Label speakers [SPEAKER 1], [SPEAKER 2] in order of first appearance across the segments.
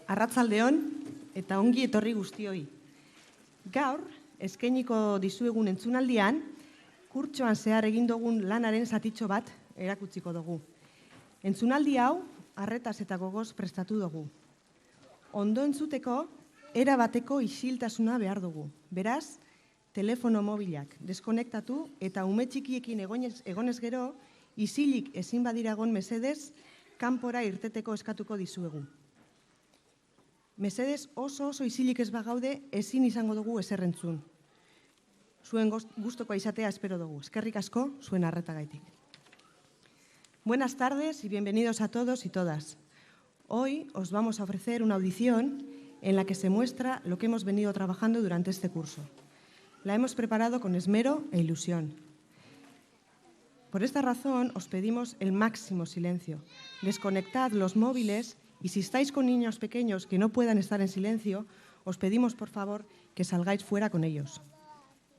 [SPEAKER 1] Arratzaldeon eta ongi etorri guztioi. Gaur, eskainiko dizuegun entzunaldian, kurtsoan zehar egin dugun lanaren zatitxo bat erakutsiko dugu. Entzunaldi hau, arretaz eta gogoz prestatu dugu. Ondo entzuteko, erabateko isiltasuna behar dugu. Beraz, telefono mobilak deskonektatu eta ume txikiekin egonez gero, isilik ezin badira egon mesedez, kanpora irteteko eskatuko dizuegu. Mesedez oso isilik ez bagaude, ezin izango dugu eserrentzun. Zuen gustokoa izatea espero dugu. Eskerrik asko, zuen arretagaitik. Buenas tardes y bienvenidos a todos y todas. Hoy os vamos a ofrecer una audición en la que se muestra lo que hemos venido trabajando durante este curso. La hemos preparado con esmero e ilusión. Por esta razón os pedimos el máximo silencio. Desconectad los móviles y si estáis con niños pequeños que no puedan estar en silencio, os pedimos por favor que salgáis fuera con ellos.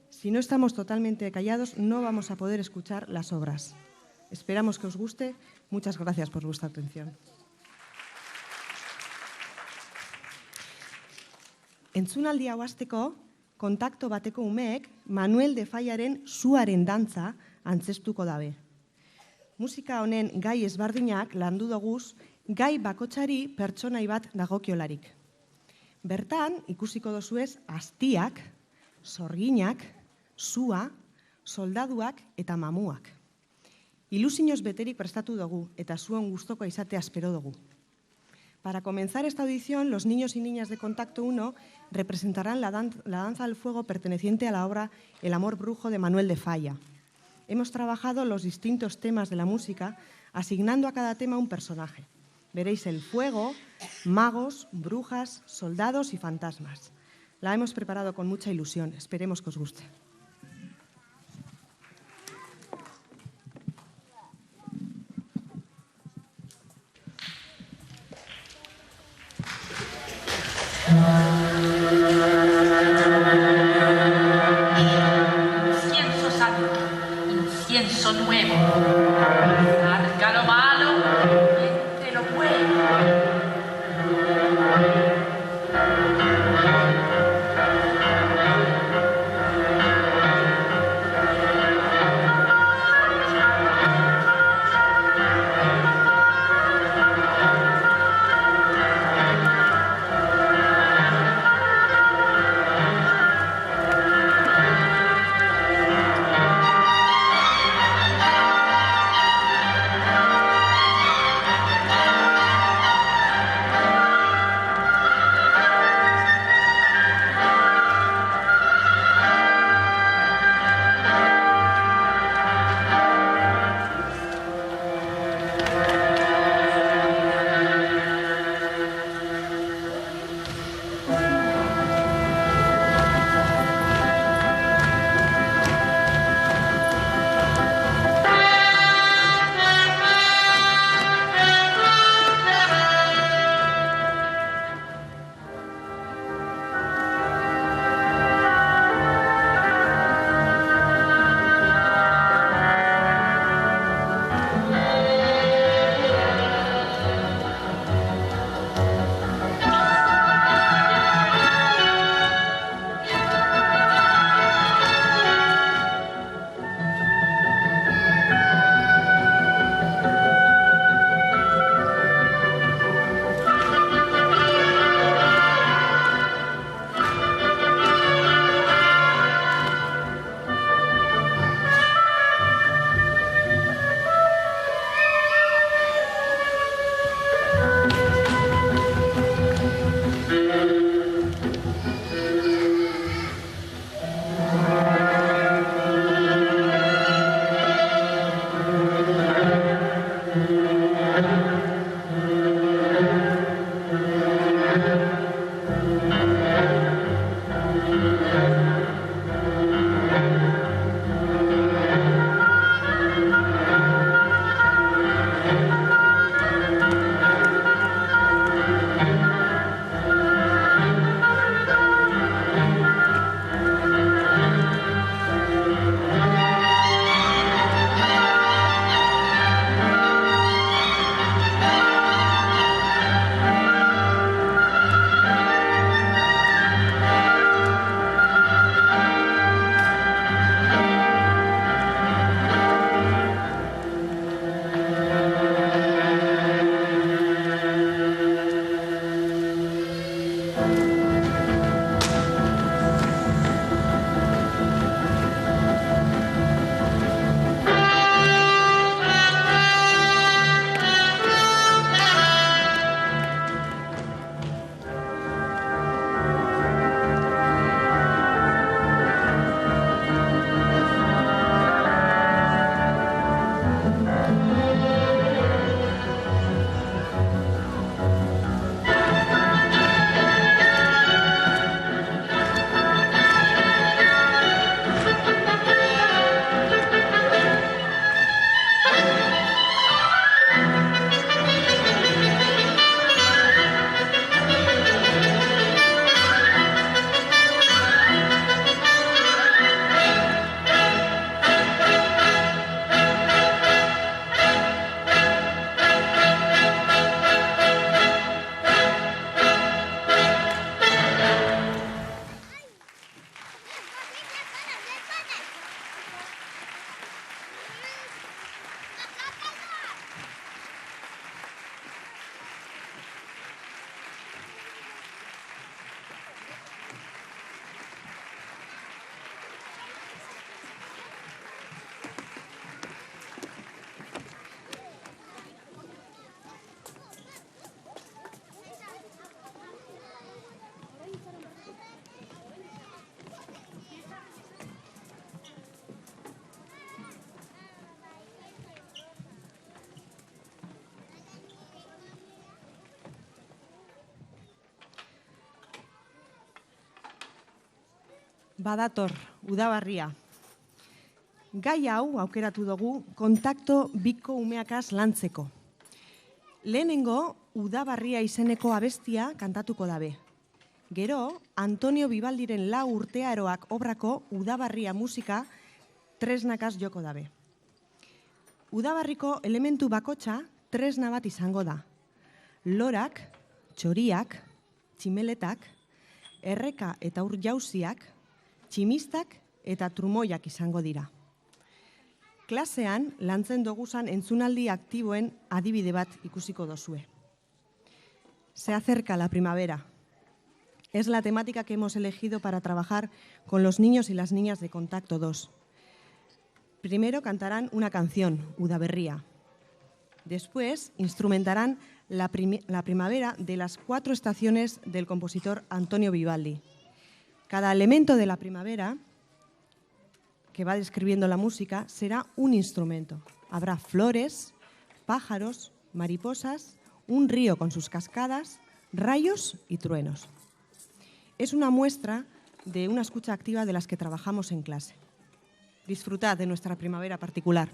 [SPEAKER 1] Si no estamos totalmente callados, no vamos a poder escuchar las obras. Esperamos que os guste. Muchas gracias por vuestra atención. Entzunaldi hau hasteko, kontakto bateko umeek Manuel de Fallaren Suaren dantza antzestuko dabe. Musika honen gai ezberdinak landu doguz, gai bakotsari pertsonai bat dagokiolarik. Bertan, ikusiko dozuez, aztiak, sorginak, sua, soldaduak eta mamuak. Ilusioz beterik prestatu dugu eta zuen gustokoa izatea espero dugu. Para comenzar esta audición, los niños y niñas de Contacto 1 representarán la danza al fuego perteneciente a la obra El amor brujo de Manuel de Falla. Hemos trabajado los distintos temas de la música, asignando a cada tema un personaje. Veréis el fuego, magos, brujas, soldados y fantasmas. La hemos preparado con mucha ilusión. Esperemos que os guste.
[SPEAKER 2] Incienso santo, incienso nuevo, arca lo malo y entre lo bueno.
[SPEAKER 1] Badator, udabarria. Gai hau aukeratu dugu kontakto biko umeakaz lantzeko. Lehenengo, udabarria izeneko abestia kantatuko dabe. Gero, Antonio Vivaldiren 4 urtearoak obrako udabarria musika tresnakaz joko dabe. Udabarriko elementu bakotxa tresna bat izango da. Lorak, txoriak, tximeletak, erreka eta ur jauziak, tximistak eta trumoiak izango dira. Klasean, lantzen doguzan entzunaldi aktiboen adibide bat ikusiko dozue. Se acerca la primavera. Es la temática que hemos elegido para trabajar con los niños y las niñas de Contacto 2. Primero cantarán una canción, Udaberria. Después instrumentarán la primavera de las 4 estaciones del compositor Antonio Vivaldi. Cada elemento de la primavera que va describiendo la música será un instrumento. Habrá flores, pájaros, mariposas, un río con sus cascadas, rayos y truenos. Es una muestra de una escucha activa de las que trabajamos en clase. Disfrutad de nuestra primavera particular.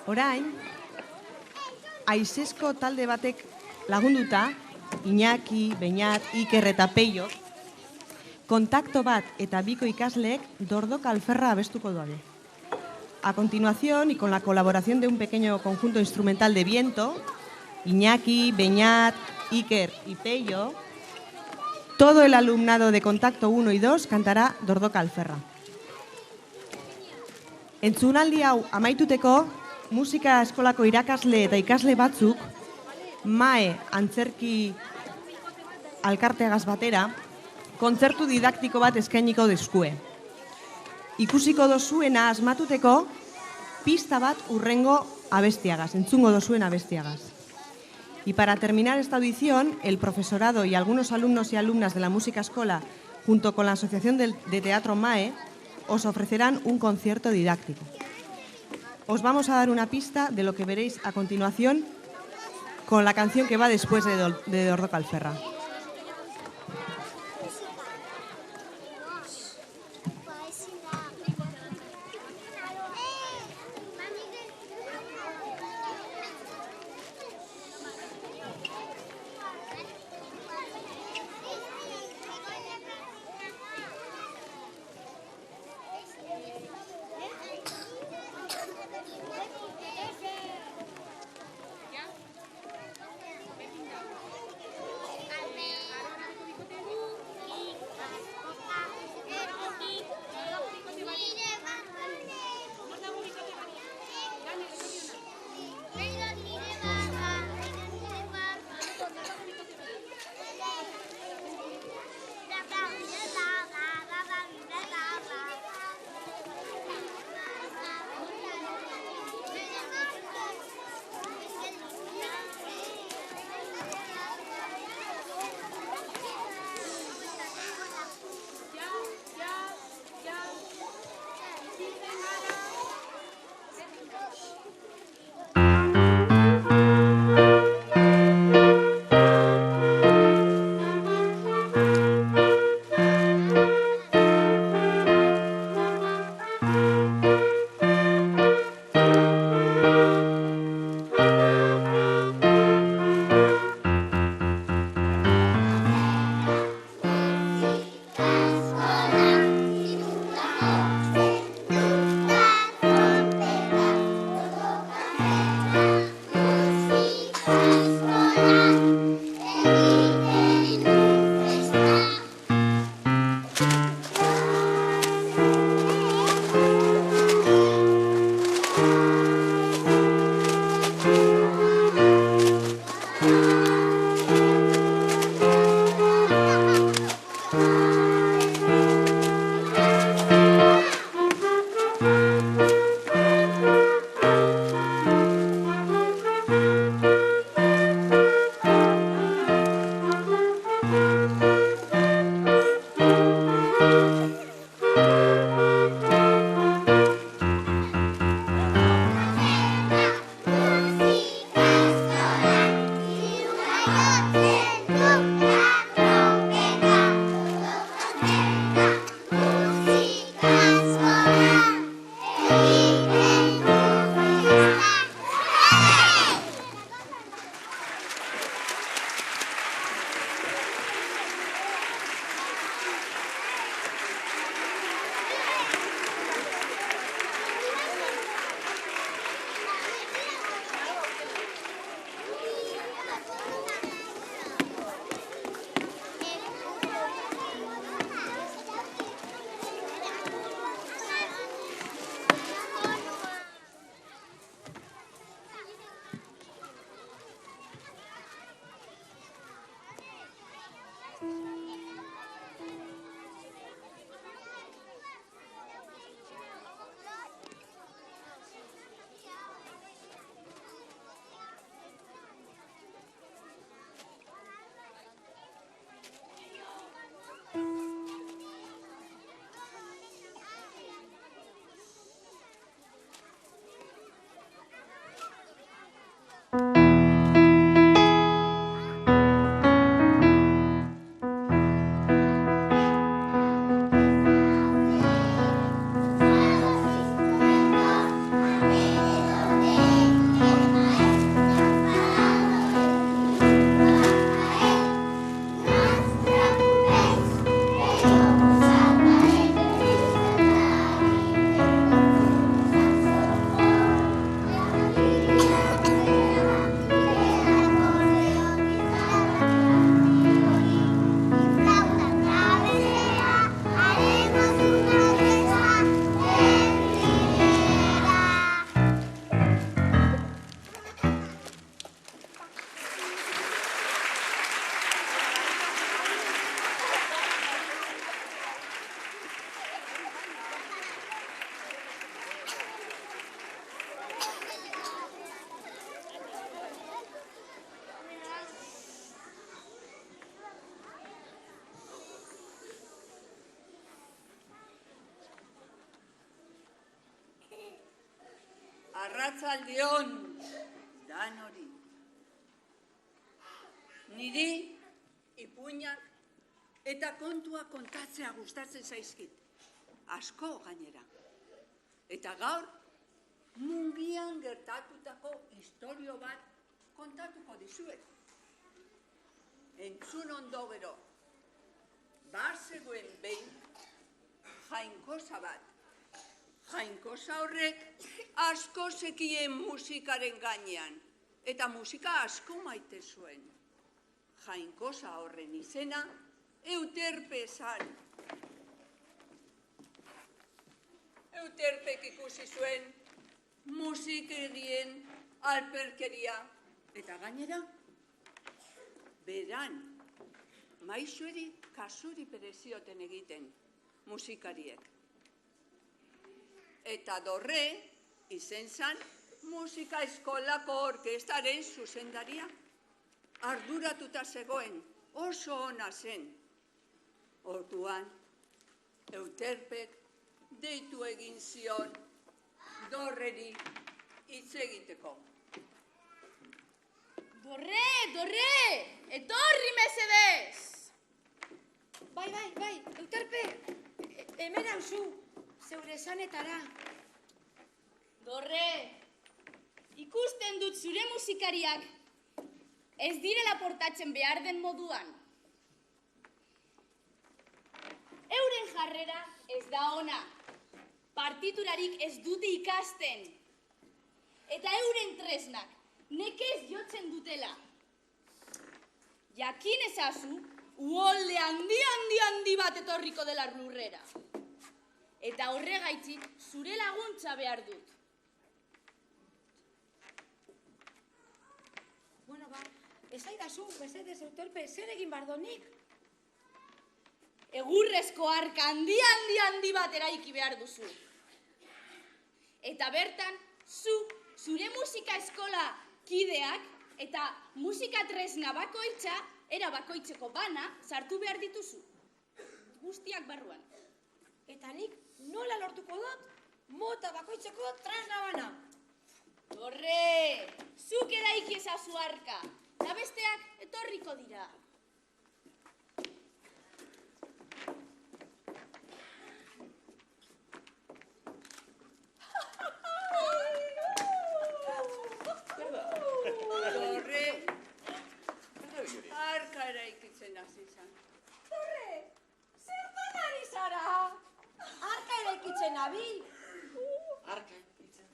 [SPEAKER 1] Orain, aizesko talde batek lagunduta, Iñaki, Beñat, Iker eta Peio, kontakto bat eta biko ikasleek Dordoka Alferra abestuko duabe. A continuación, y con la colaboración de un pequeño conjunto instrumental de viento, Iñaki, Beñat, Iker y Peio, todo el alumnado de Contacto 1 y 2 cantará Dordoka Alferra. Entzunaldi hau amaituteko, musika eskolako irakasle eta ikasle batzuk, MAE antzerki alkartegaz batera, kontzertu didaktiko bat eskainiko deskue. Ikusiko dozuena asmatuteko, pista bat urrengo abestiagaz, entzungo dozuen abestiagaz. Y para terminar esta audición, el profesorado y algunos alumnos y alumnas de la Música Escola, junto con la Asociación de Teatro MAE, os ofrecerán un concierto didáctico. Os vamos a dar una pista de lo que veréis a continuación con la canción que va después de Dordoka Alferra.
[SPEAKER 3] Arratzaldeon, dan hori. Niri ipuinak eta kontua kontatzea gustatzen zaizkit. Asko gainera. Eta gaur, mungian gertatutako istorio bat kontatuko dizuet. Entzun ondo gero, bazegoen behin jainkosa bat. Jainkosa horrek asko zekien musikaren gainean, eta musika asko maite zuen. Jainkosa horren izena Euterpe zan. Euterpek ikusi zuen musikerien alperkeria, eta gainera, beran, maisueri kasuri berezioten egiten musikariek. Eta dorre, izen zan, musika eskolako orkestaren zuzendaria. Arduratuta zegoen, oso ona zen. Orduan, Euterpek deitu egin zion dorreri hitz egiteko.
[SPEAKER 4] Dorre, etorri mesedez!
[SPEAKER 5] Bai, Euterpe, hemen hauzu, zeure esanetara.
[SPEAKER 4] Dorre, ikusten dut zure musikariak ez direla portatzen behar den moduan. Euren jarrera ez da ona, partiturarik ez dute ikasten, eta euren tresnak nekez jotzen dutela. Jakin ezazu, uholde handi bat etorriko dela lurrera. Eta horregaitzik zure laguntza behar dut.
[SPEAKER 5] Bueno, esaidazu, mesedez, Euterpe, zer egin bardonik?
[SPEAKER 4] Egurrezko arka handi bat eraiki behar duzu. Eta bertan, zure musika eskola kideak eta musika tresna bakoitza, era bakoitzeko bana, sartu behar dituzu. Guztiak barruan.
[SPEAKER 5] Eta nik nola lortuko dut mota bakoitzeko tresna bana?
[SPEAKER 4] Dorre, zuk eraiki ezazu arka, eta besteak etorriko dira.
[SPEAKER 3] Dorre, arka eraikitzen hasi zan.
[SPEAKER 5] Dorre, zertan ari zara? Arka eraikitzen nabil.
[SPEAKER 6] Arka itzen.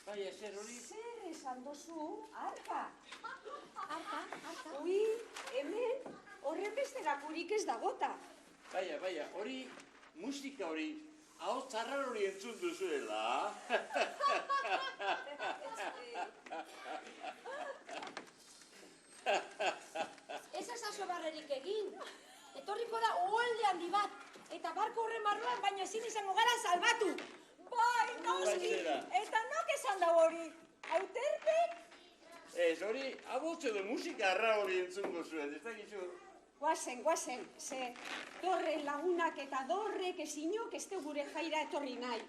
[SPEAKER 6] Bai, ezer hori.
[SPEAKER 5] Zer esan dozu, arka? Arka? Ui, hemen horren beste gakurik ez dagota.
[SPEAKER 6] Baina, hori, musika hori, hau txarrar hori entzun duzuela.
[SPEAKER 5] Ez ezazu barrerik egin. Etorriko da uholde handi bat. Eta barko horren barruan, baina ezin izango gara salbatu. Bai, noski. Eta nok esan dago hori. Euterpek?
[SPEAKER 6] Ez hori, abotze du musika arra hori entzungo zuen, ez dakizu?
[SPEAKER 5] Guazen, ze dorren lagunak eta dorrek ezinok ez gure jaira etorri nahi.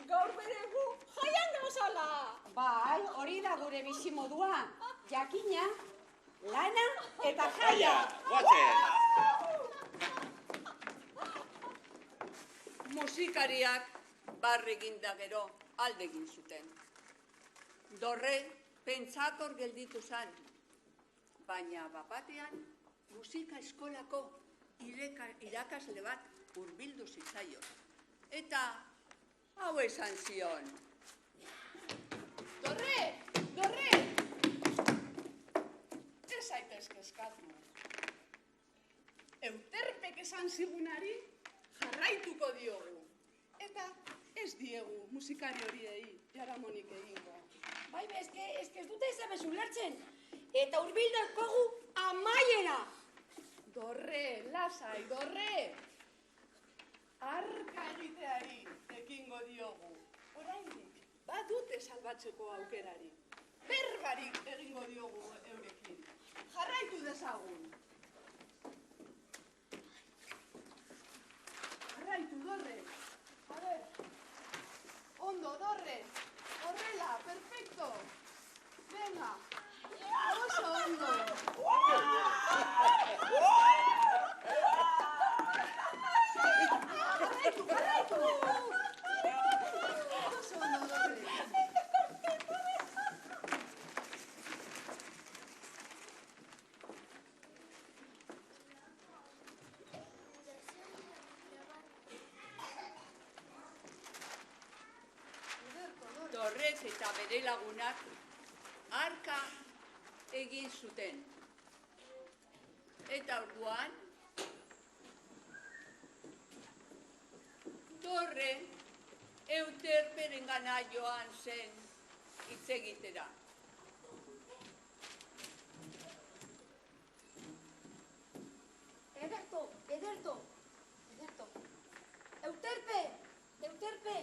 [SPEAKER 5] Gaur beregu jaian gauzala. Bai, hori da gure bizimodua. Jakina, lana eta jaia.
[SPEAKER 6] Guazen!
[SPEAKER 3] Musikariak barregin da gero alde egin zuten. Dorre pentsakor gelditu zan, baina bapatean musika eskolako irakasle bat hurbildu zitzaion. Eta hau esan zion.
[SPEAKER 4] Dorre!
[SPEAKER 7] Ez zaitez kezkatu. Euterpek esan zigunari jarraituko diogu. Eta ez diegu musikari horiei jaramonik egingo.
[SPEAKER 5] Bai, eske ez dute ezabezu lertzen. Eta hurbildakogu amaiera.
[SPEAKER 7] Dorre, lasai, dorre! Arka egiteari ekingo diogu. Oraindik, badute salbatzeko aukerari. Berbarik egingo diogu eurekin. Jarraitu dezagun. Jarraitu, dorre. A ber, ondo, dorre. Horrela,
[SPEAKER 5] venga. Oso ondo. Jarraitu. Oso ondo, Dorre.
[SPEAKER 3] Dorrez eta bere lagunak harka egin zuten. Eta orduan, Dorre Euterperengana joan zen hitz egitera.
[SPEAKER 5] Ederto. Euterpe.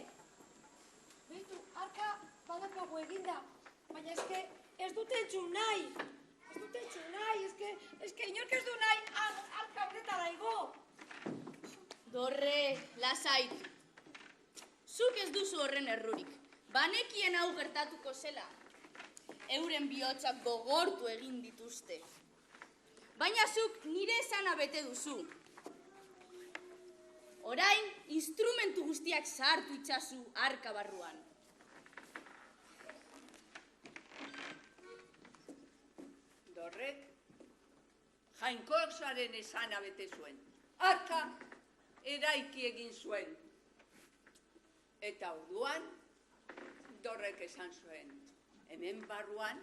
[SPEAKER 5] Beitu, harka badakago eginda, baina ez dute entzun nahi. Eske inork ez du nahi harka horretara igo.
[SPEAKER 4] Dorre, lasaitu. Zuk ez duzu horren errurik. Banekien hau gertatuko zela. Euren bihotsak gogortu egin dituzte. Baina zuk nire esana bete duzu. Orain, instrumentu guztiak sartu itzazu harka barruan.
[SPEAKER 3] Dorrek Jainkozaren esana bete zuen. Harka eraiki egin zuen. Eta orduan, Dorrek esan zuen, hemen barruan,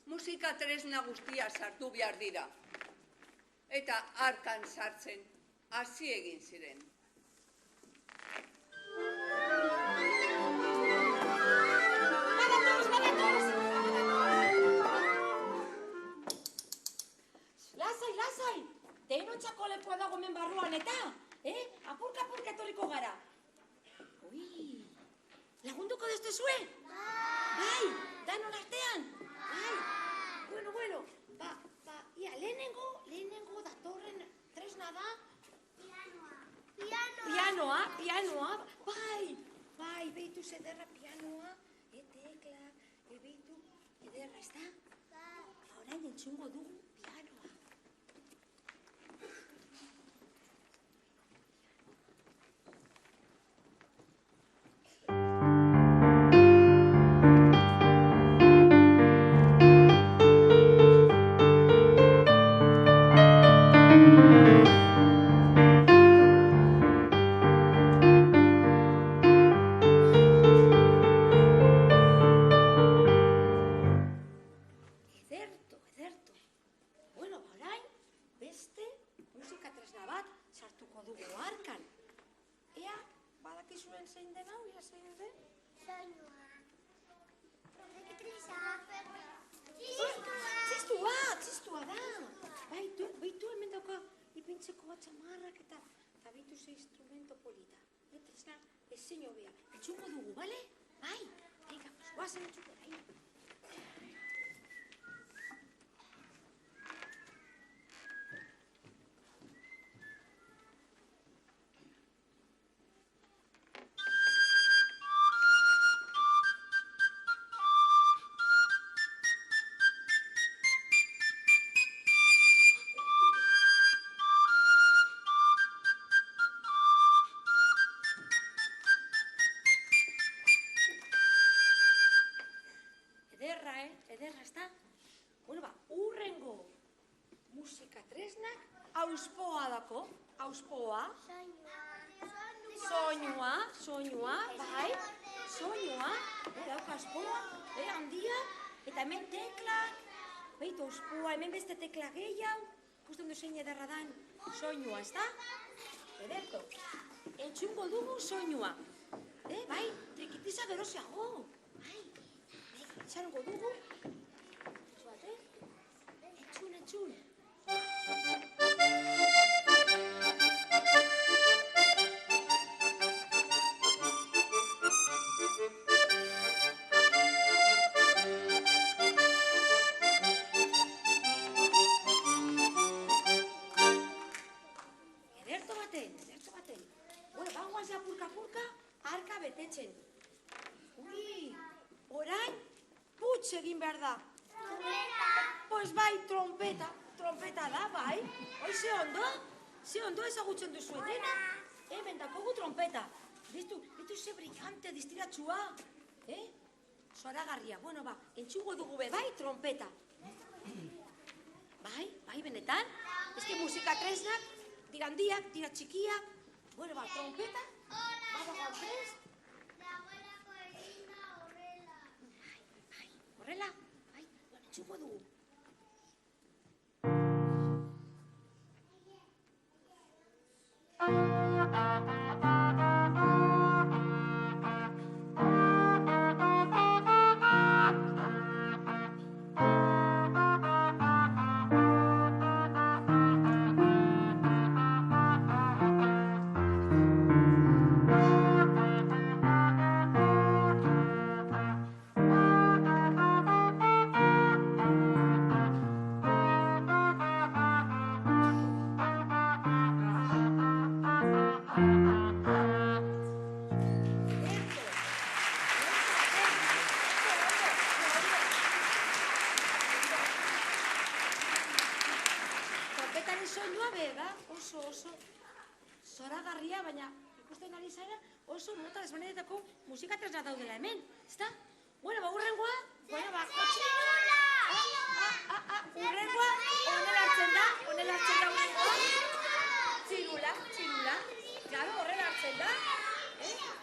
[SPEAKER 3] musika tresna guztia sartu behar dira. Eta harkan sartzen hasi egin ziren.
[SPEAKER 5] Lasai, denontzako lepoa dago hemen barruan eta, apurka etorriko gara. Ui, lagunduko deztezue? Bai, danon artean? Bai, bueno, ia, lehenengo datorren tresna da? Pianoa, bai, beitu zederra pianoa, teklak, beitu, ederra, ez da? Orain entzungo dugu pianoa. Txistua da. Baitu hemen dauka ipintzeko bat zamarrak eta baitu ze instrumento polita. Tresna ezin hobea. Etxungo dugu, bale? Bai, venga, guazen etxungo da. Ederra, ez da? Bueno, urrengo musika tresnak auspoa dako. Auspoa. Soinua, bai. Soinua. Dauka auspoa, handia. Eta hemen teklak. Beitu auspoa, hemen beste tekla gehiago. Ikusten du zein ederra dan soinua, ez da? Ederto. Entzungo dugu soinua. Bai, trikitiza gerozeago. Bai. Itxarongo dugu. Entzun. Ederto baten. Bueno, bagoaz apurka, harka betetzen. Ui, orain, putz egin behar da.
[SPEAKER 8] Pues bai, trompeta da, bai. Hoi, ze ondo ezagutzen duzu dena. Hemen dakogu trompeta. Ditu ze brillante, distiratxua. Zoragarria. Bueno, ba, entxugo dugu be, bai, trompeta. Bai, benetan. Eske musika tresnak, dira handiak, dira txikiak. Bueno, ba, trompeta. Badagoan prest. Horrela? Bai, entxugo dugu. Oso zoragarria, baina ikusten ari zara oso mota desberdinetako musika tresna daudela hemen, ezta? Bueno, ba, urrengoa, urrengoa, honela hartzen da urrengoa. Txirula, claro, horrela hartzen da,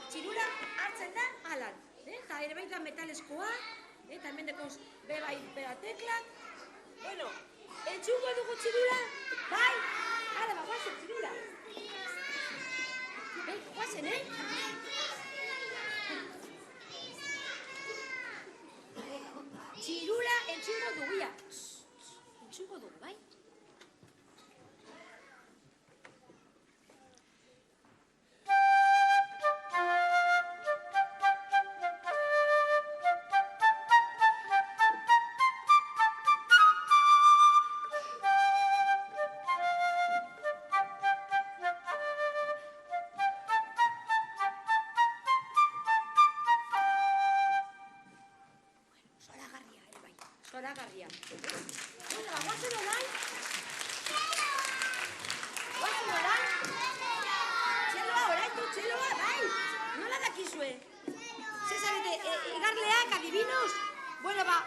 [SPEAKER 8] txirula hartzen da alan, eta ere baita metalezkoa, eta hemen dekoz beba teklak. Bueno, entxuko dugu txirula, bai? Hala, ba, guazen, txirula. Guazen, Txirula entxuko dugu, ya. Entxuko dugu, bai? Zoragarria. Bueno, ba, guazen orai? Txeloa, oraitu, txeloa, bai. Nola dakizue? Zezarete, igarleak, adibinos? Bueno, ba,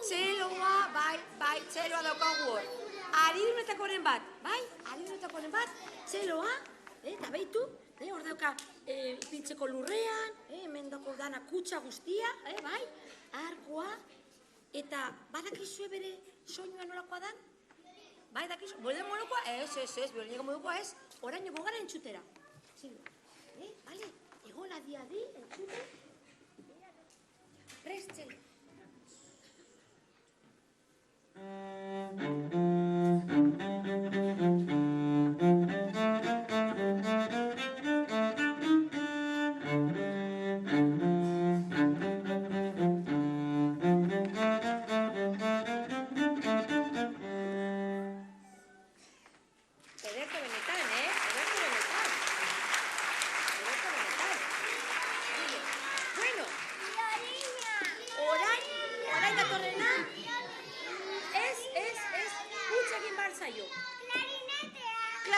[SPEAKER 8] txeloa, bai, txeloa daukagu hor. Aridunetakoren bat, bai? Aridunetakoren bat, txeloa, eta behitu, hor dauka ipintzeko lurrean, hemen dako dana kutsa guztia, bai? Arkoa. Eta badakizue bere soinua nolakoa dan? Bai, dakizu? Bole monokoa? Ez, biolineko modukoa ez. Orain ego gara entzutera. Zilu. Bale, egon adi, entzute. Prest, txelo.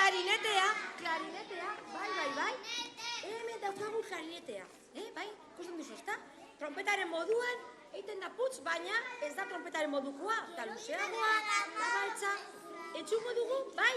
[SPEAKER 8] Klarinetea, bai. Hemen daukagu klarinetea, bai, ikusten duzu, ezta? Trompetaren moduan, egiten da putz, baina ez da trompetaren modukoa, eta luzeagoa, eta baltza. Entxuko dugu, bai?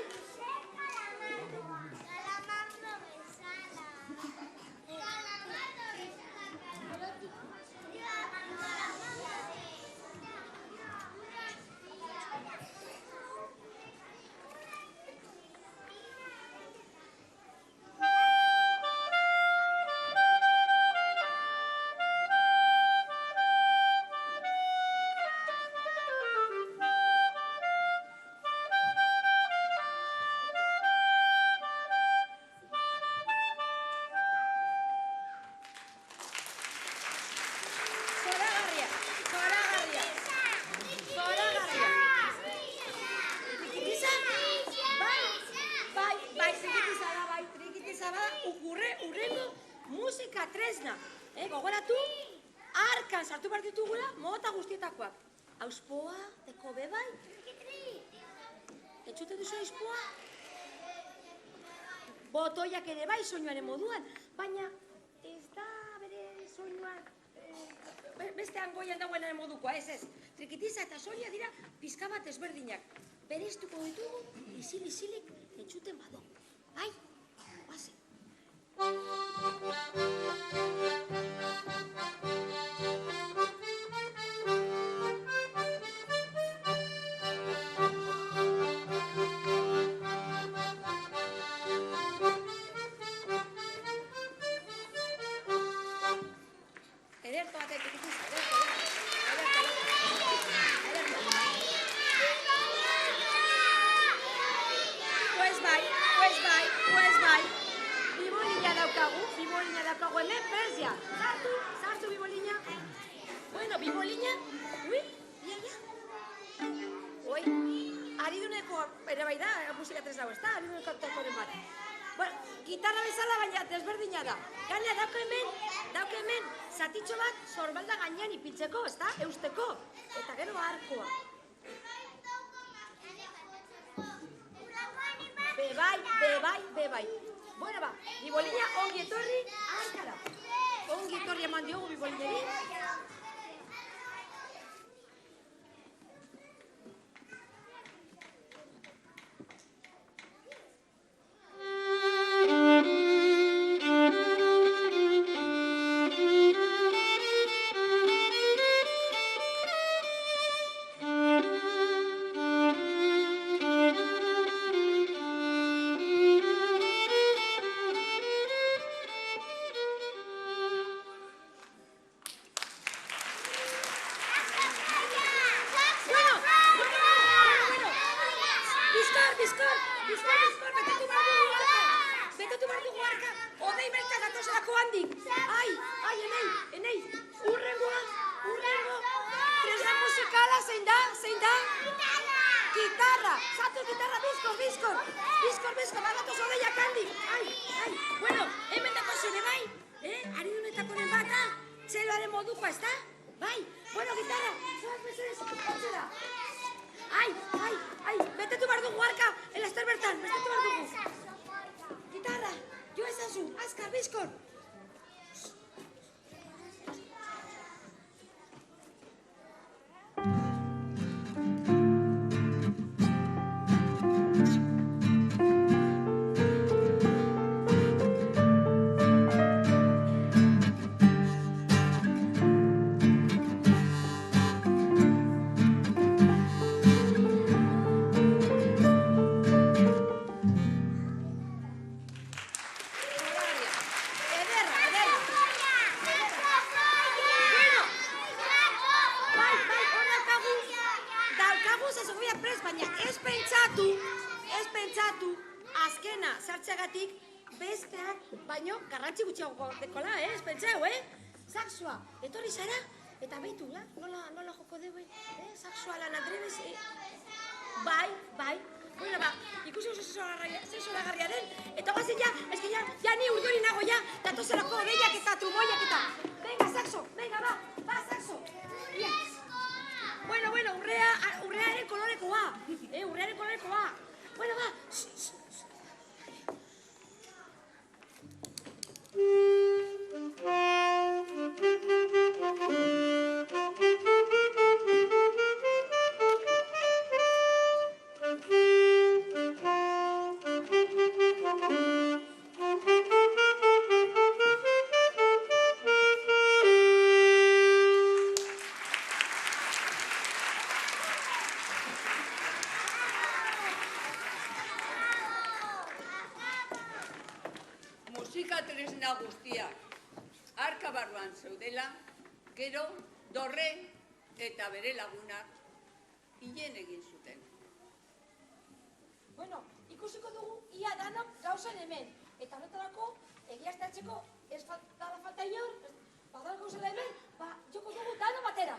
[SPEAKER 8] Tresna, gogoratu, arkan sartu behar ditugula mota guztietakoak. Auspoa, deko bebai? Etxute duzu auspoa? Botoiak ere bai soinuaren moduan, baina ez da bere soinuan beste angoian dagoenaren modukoa, ez. Trikitiza eta soia dira pizka bat ezberdinak. Bereiztuko ditugu, isil-isilik etxuten bado. Bai, guazen. Ederto batek, trikitiza, ederto. Pues bai. Bibolina daukagu hemen prezia. Sartu bibolina. Bueno, bibolina. Ui, ia. Oi, ariduneko ere bai da, musika tres dago, ez da? Ariduneko tokoren bat. Bueno, gitarra bezala baina desberdina da. Gaina dauke hemen, zatitxo bat sorbalda gainean ipintzeko, ez da? Eusteko. Eta gero arkoa. Bebai. Bueno, ba, bibolina ongi etorri, arkara. Ongi etorri eman diogu bibolineri. Betatu behar dugu harka, odei beltza datozelako handik. Ai, enei, urrengo, tresna musikala zein da? Gitarra, zatu gitarra, bizkor, badatoz odeiak handik. Ai, bueno, hemen dako zure bai, aridunetakoren bata, txeloaren moduko, ez da? Bai, bueno, gitarra, zoaz bezez, ontzera. Ai, betatu behar dugu harka, elaster bertan, betatu behar dugu. Gitarra, jo ezazu, azkar, bizkor. Ez pentsatu, azkena sartzeagatik besteak baino garrantzi gutxiago dekola, ez pentsau, Saxoa, etorri zara, eta beitu, nola joko dugu, Saxoa lan adrebez, bai, bueno, ba, ikusi oso zesolagarriaren, eta guazen ja ni urduri nago ja, datozelako odeiak eta trumoiak eta, venga, Saxo, venga, ba, Saxo, ia. Bueno, urrearen kolorekoa, Bueno, va.
[SPEAKER 3] Musika tresna guztiak harka barruan zeudela, gero dorre eta bere lagunak hilen egin zuten.
[SPEAKER 8] Bueno, ikusiko dugu ia danok gauzan hemen. Eta horretarako egiaztatzeko ez falta inor, badal gauzela hemen, joko dugu dano batera.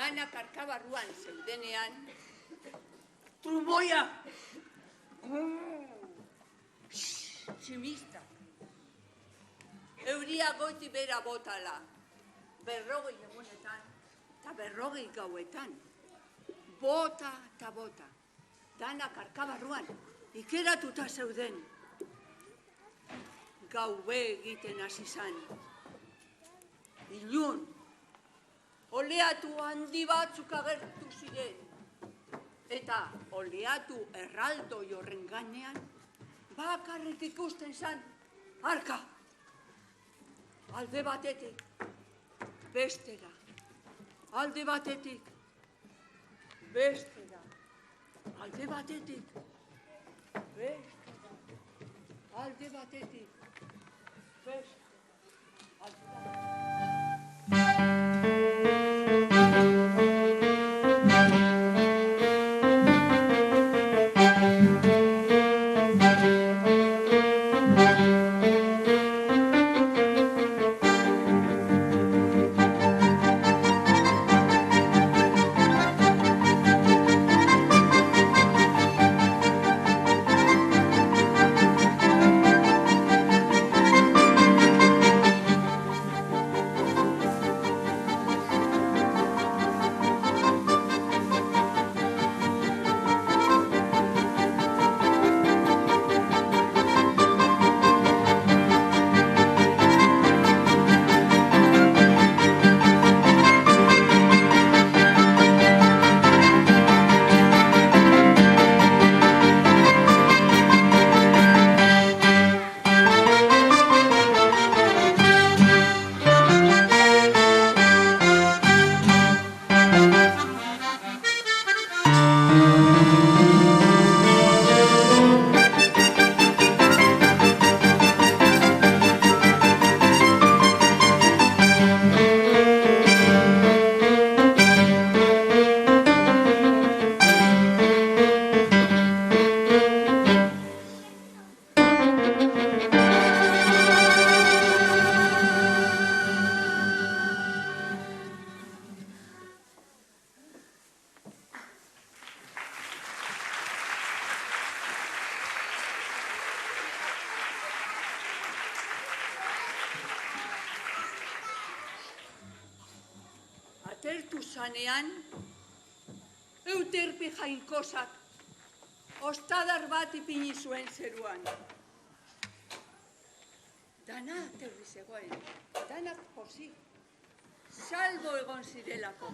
[SPEAKER 3] danak arkabarruan zeudenean,
[SPEAKER 6] Trumoia!
[SPEAKER 3] tximista. Euria goiti bera botala, 40 egunetan eta 40 gauetan. Bota eta bota, danak arkabarruan, ikeratuta zeuden. Gaue egiten hasi zan. Ilun, oleatu handi batzuk agertu ziren. Eta oleatu erraldoi horren gainean, bakarrik ikusten zan, arka. Alde batetik, bestera. Alde batetik, bestera. Alde batetik, bestera. Alde batetik, bestera. Alde batetik. Atertu zanean, euterpi jainkosak, ostadar bat ipini zuen zeruan. Dana aterri zegoen, danak pozik, salbo egon zirelako.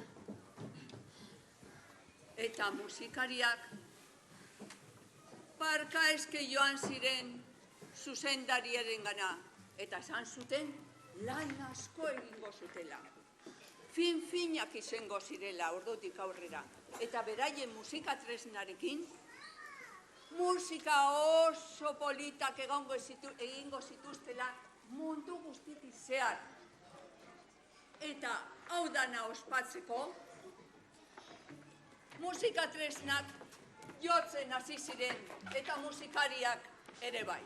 [SPEAKER 3] Eta musikariak, barka eske joan ziren zuzendariaren gana, eta esan zuten lan asko egingo zutela. Fin-finak izango zirela ordutik aurrera. Eta beraien musika tresnarekin, musika oso politak egingo zituztela mundu guztitik zehar. Eta hau dana ospatzeko, musika tresnak jotzen hasi ziren eta musikariak ere bai.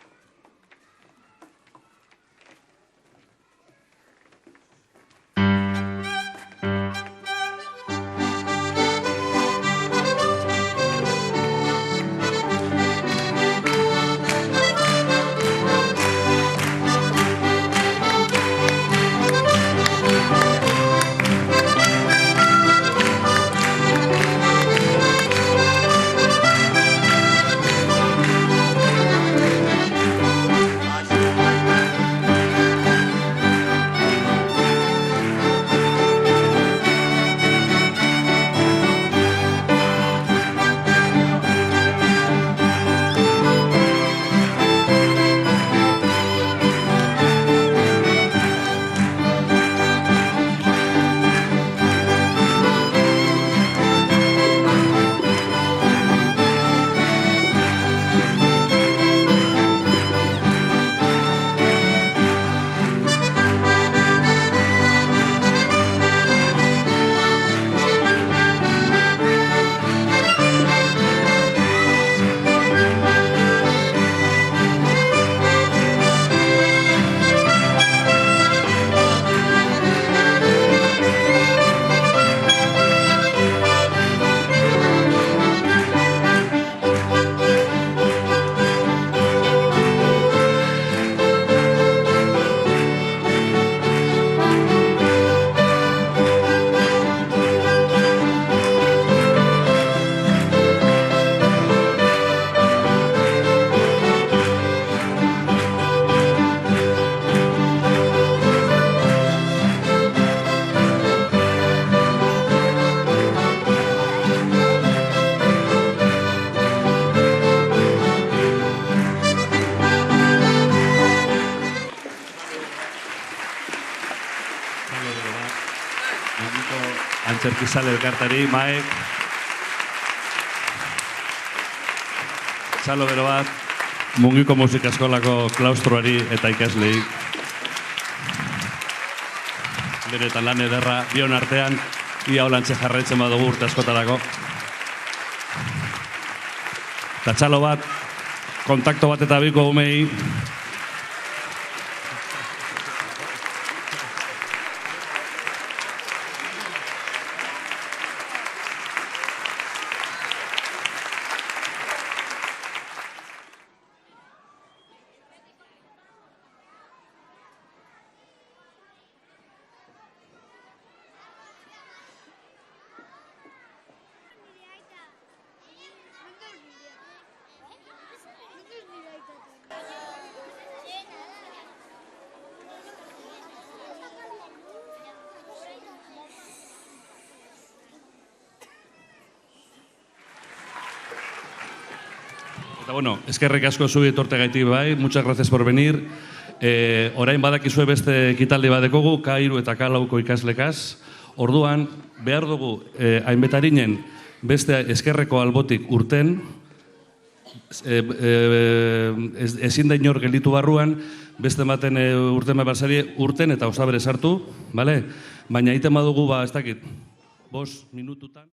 [SPEAKER 9] Antzerkizale elkartari, Maek. Txalo bero bat, Mungiko Musika Eskolako klaustroari eta ikaslei. Benetan lan ederra, bion artean, ia holantxe jarraitzen badugu urte askotarako. Eta txalo bat, kontakto bat eta biko umei. Eta bueno, eskerrik asko zubi etorte gaitik bai, muchas gracias por venir. Orain badakizue beste ekitaldi badekogu, K3 eta K4ko ikaslekaz. Orduan, behar dugu hainbetarinen beste eskerreko albotik urten, ezin da inor gelditu barruan, beste ematen urten bebarzari urten eta osabere sartu, bale? Baina egiten badugu, ez dakit, 5 minututan.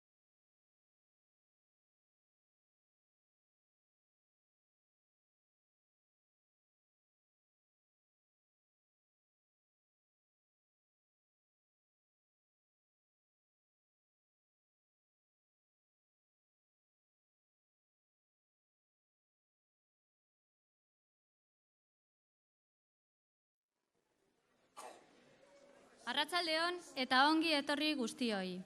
[SPEAKER 10] Arratsaldeon eta ongi etorri guztioi.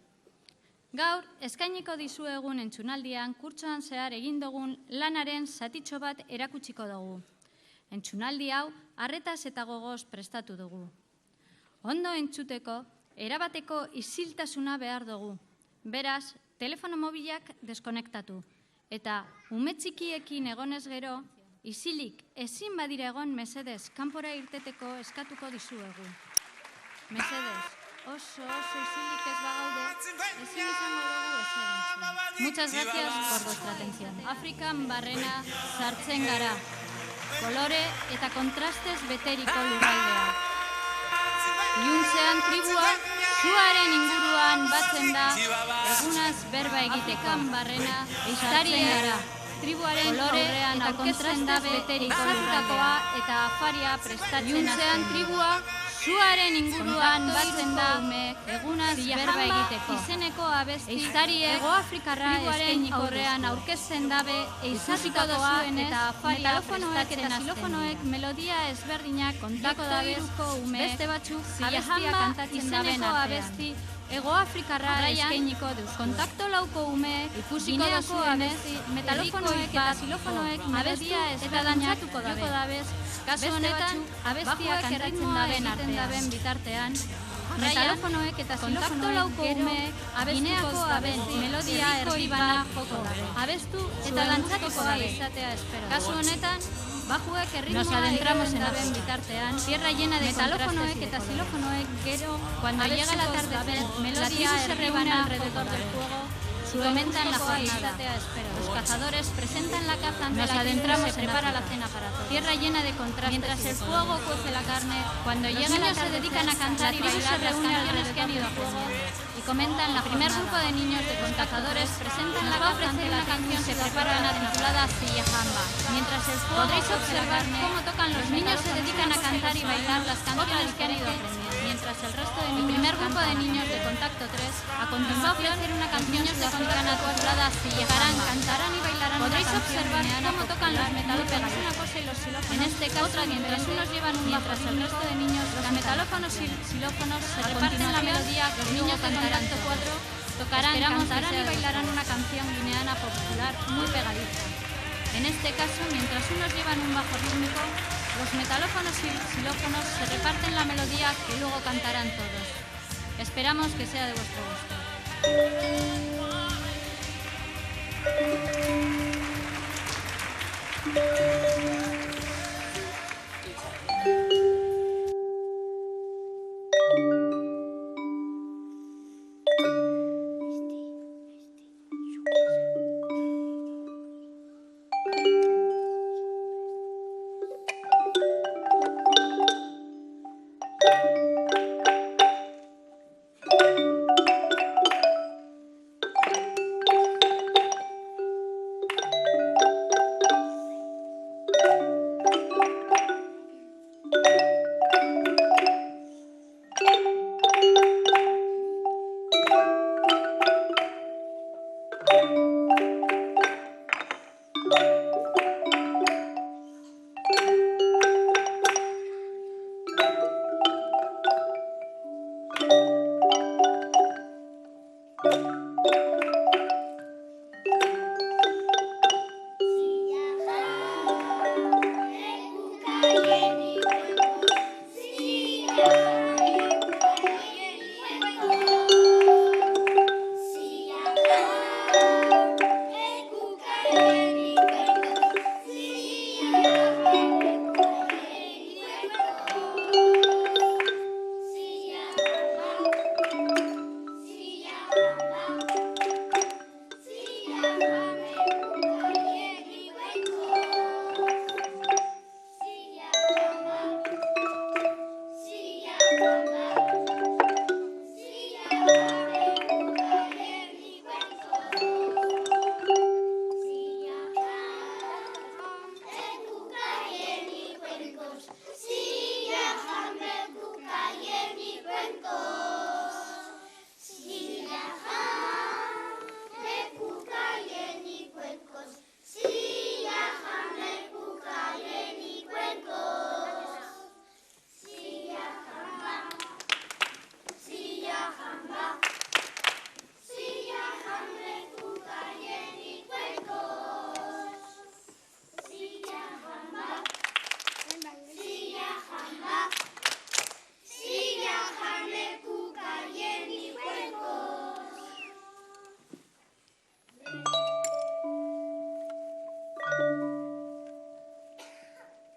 [SPEAKER 10] Gaur, eskainiko dizuegun entzunaldian kurtsoan zehar egin dugun lanaren zatitxo bat erakutsiko dugu. Entzunaldi hau, arretaz eta gogoz prestatu dugu. Ondo entzuteko, erabateko isiltasuna behar dugu. Beraz, telefono mobilak deskonektatu. Eta, ume txikiekin egonez gero, isilik ezin badira egon mesedez kanpora irteteko eskatuko dizuegu. Mesedez, oso isilik ez bagaude, ezin izango dugu ezer entzun. Muchas gracias por vuestra atención. Afrikan barrena sartzen gara. Kolore eta kontrastez beteriko lurraldea. Iluntzean tribua, zuaren inguruan batzen da, egunaz berba egiteko. Barrena sartzen gara. Tribuaren aurrean eta kontrastez beteriko lurraldea. Eta afaria prestatzen azten. Tribua, zuaren inguruan batzen da, egunaz berba egiteko. Izeneko abesti, eiztariek, Egoafrikarra eskainiko aurrean aurkezten dabe, eizatiko dozuenez, metalofonoek eta xilofonoek melodia ezberdinak kontako dabezko ume, beste batzuk abestia kantatzen daben artean. Egoafrikarra eskainiko duz. Kontakto lauko umeek, ikusiko dozuenez, metalofonoek eta xilofonoek melodia eta dantzatuko dabez. Kasu honetan, abestia kantatzen daben bitartean, metalofonoek eta xilofonoek umeek, gineako abesti melodia erdibana joko dabe. Abestu eta dantzatuko dabe izatea espero. Kasu honetan, bajuek erritmoa egiten daben bitartean, tierra llena de metalofonoek eta xilofonoek gero, cuando llega la tarde, melodia erdibana alrededor del fuego, y comentan la jornada. Los cazadores presentan la caza ante la adentramos, se prepara la cena para todos. Tierra llena de contrastes. Mientras el fuego cuece la carne, cuando llega la tarde se dedican a cantar y bailar las canciones que han ido aprendiendo. Y comentan la primer grupo de niños de cazadores presentan la caza ante la canción se prepara una titulada Siyahamba. Mientras el fuego podréis observar cómo tocan los niños se dedican a cantar y bailar las canciones que han ido aprendiendo. Mientras el resto de niños, el primer grupo de niños de Contacto 3 a continuación hacer una canción sudafricana titulada Siyahamba. Cantarán y bailarán. Podréis observar cómo tocan los metalófonos una cosa y los xilófonos. En este caso, mientras unos llevan un mientras el resto de niños, los metalófonos y xilófonos se reparten la melodía que los niños de Contacto 4 tocarán, cantarán y bailarán una canción guineana popular muy pegadiza. En este caso, mientras unos llevan un bajo rítmico, los metalófonos y xilófonos se reparten la melodía que luego cantarán todos. Esperamos que sea de vuestro gusto.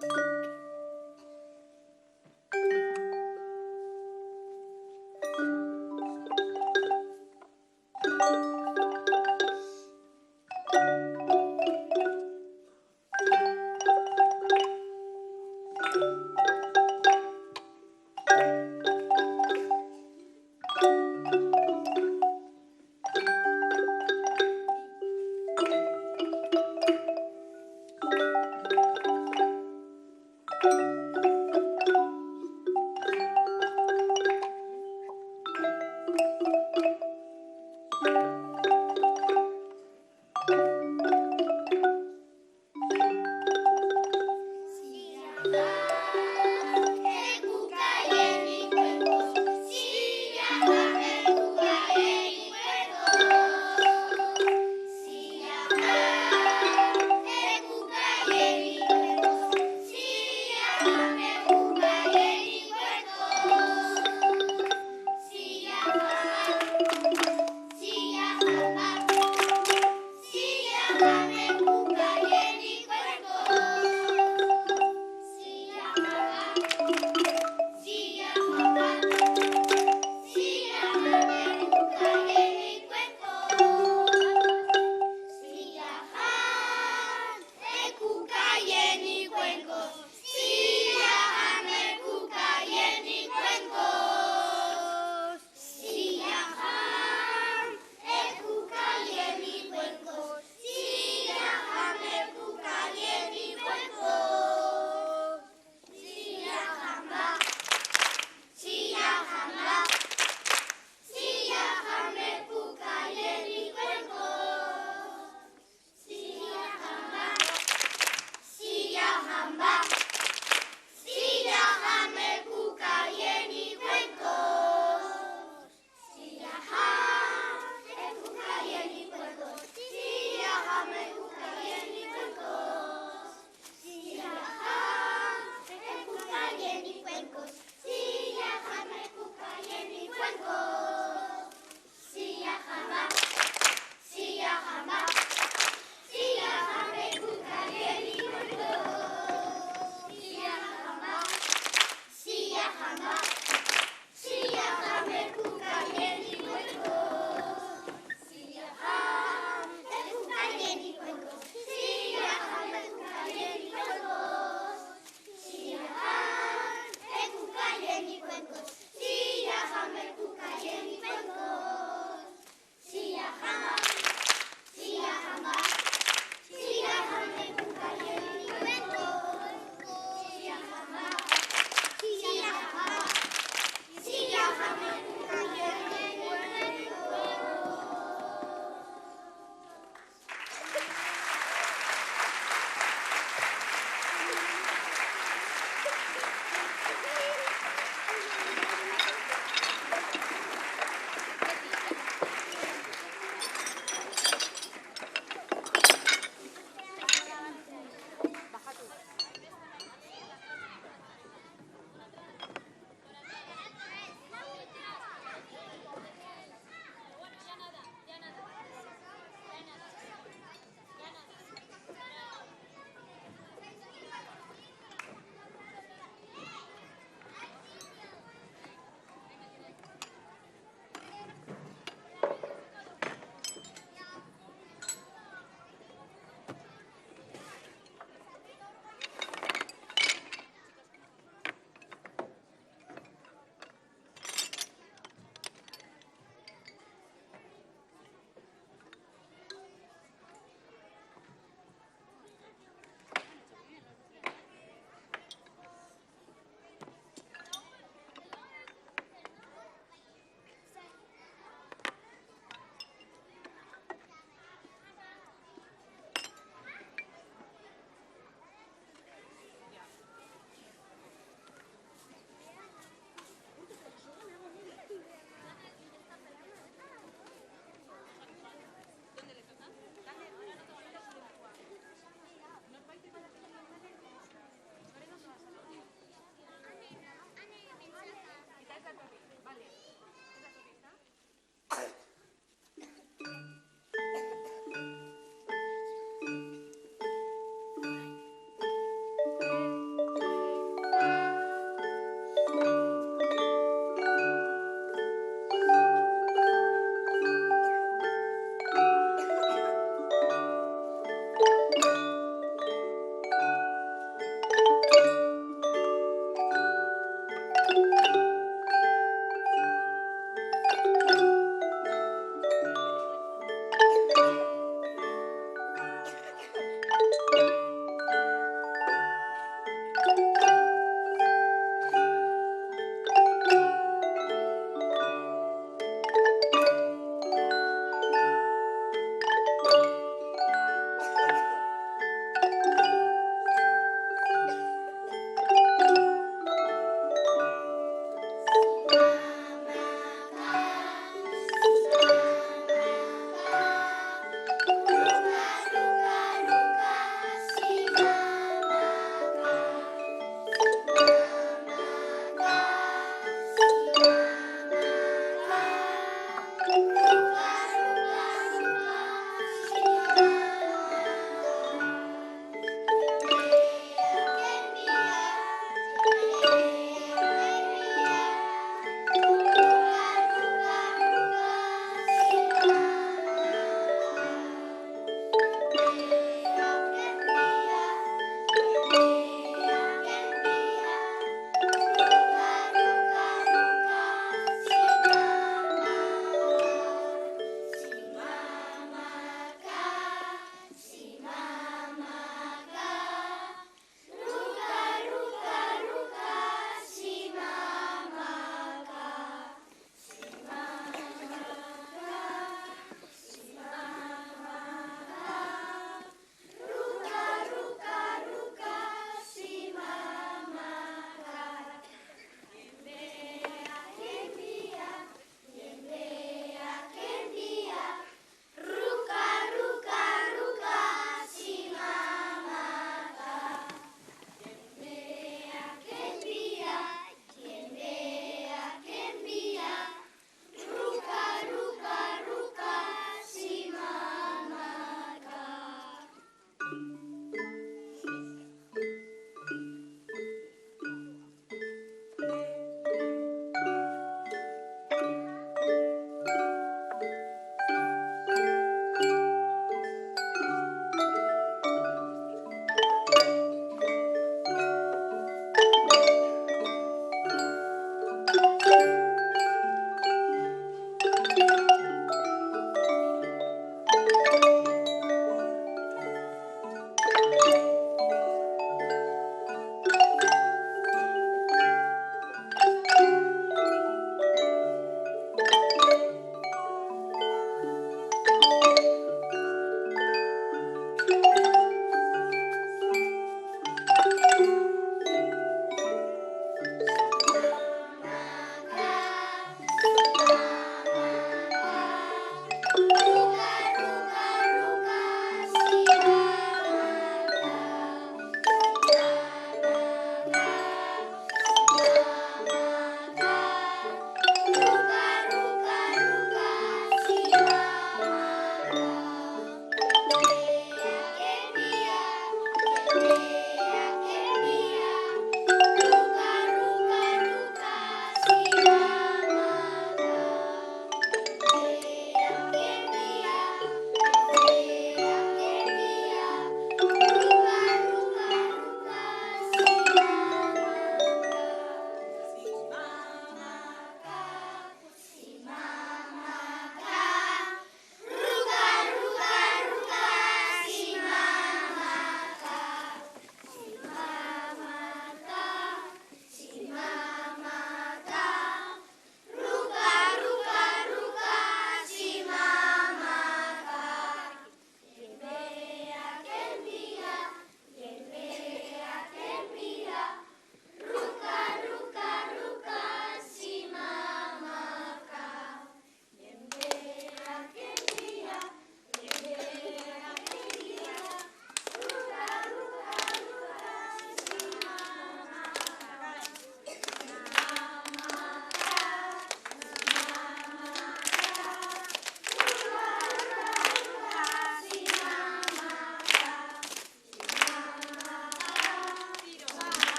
[SPEAKER 11] Amen.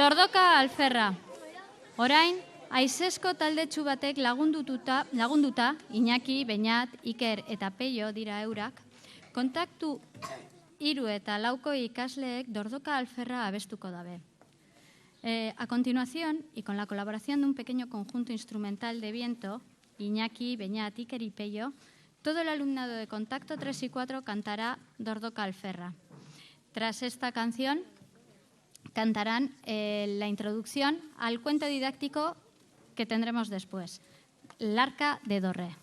[SPEAKER 10] Dordoka Alferra. Orain, aizesko taldetxu batek lagunduta, Iñaki, Beñat, Iker eta Peio dira eurak, kontaktu 3 eta 4 ikasleek Dordoka Alferra abestuko dabe. A continuación, y con la colaboración de un pequeño conjunto instrumental de viento, Iñaki, Beñat, Iker y Peio, todo el alumnado de Contacto 3 y 4 cantará Dordoka Alferra. Tras esta canción, cantarán la introducción al cuento didáctico que tendremos después, L'arca de Dorre.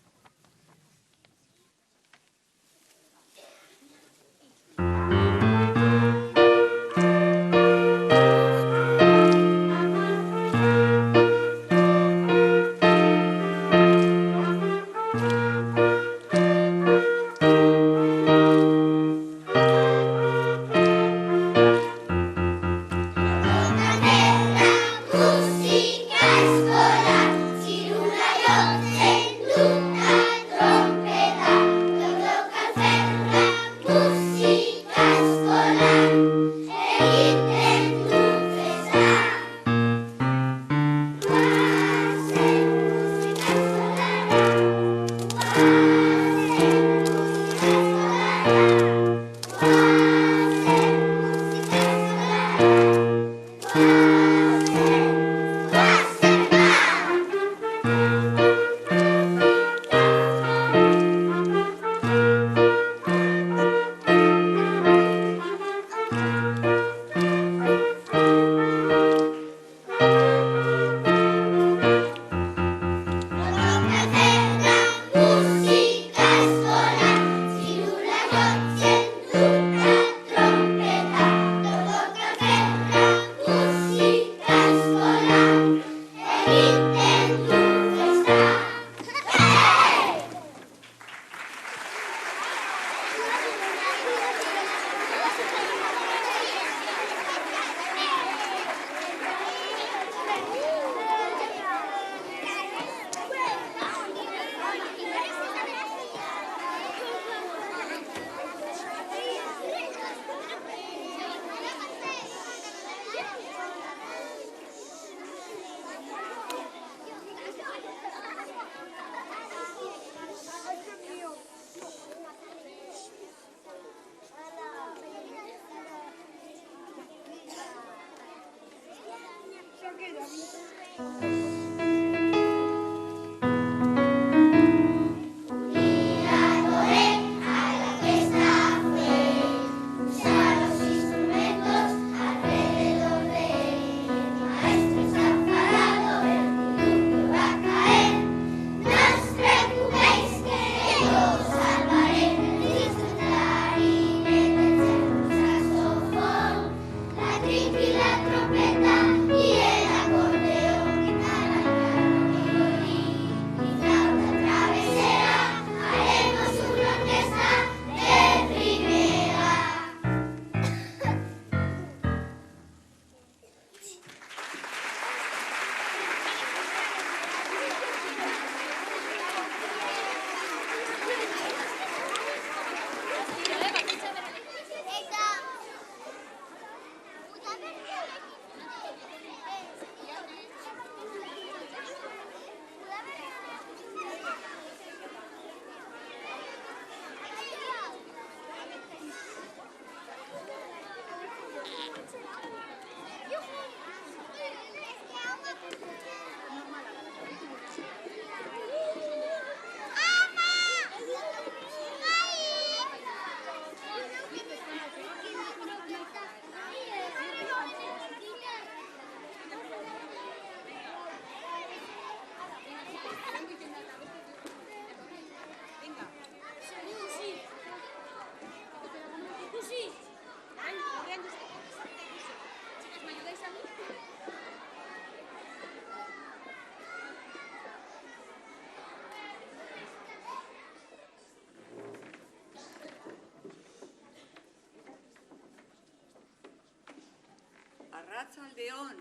[SPEAKER 3] Arratsaldeon,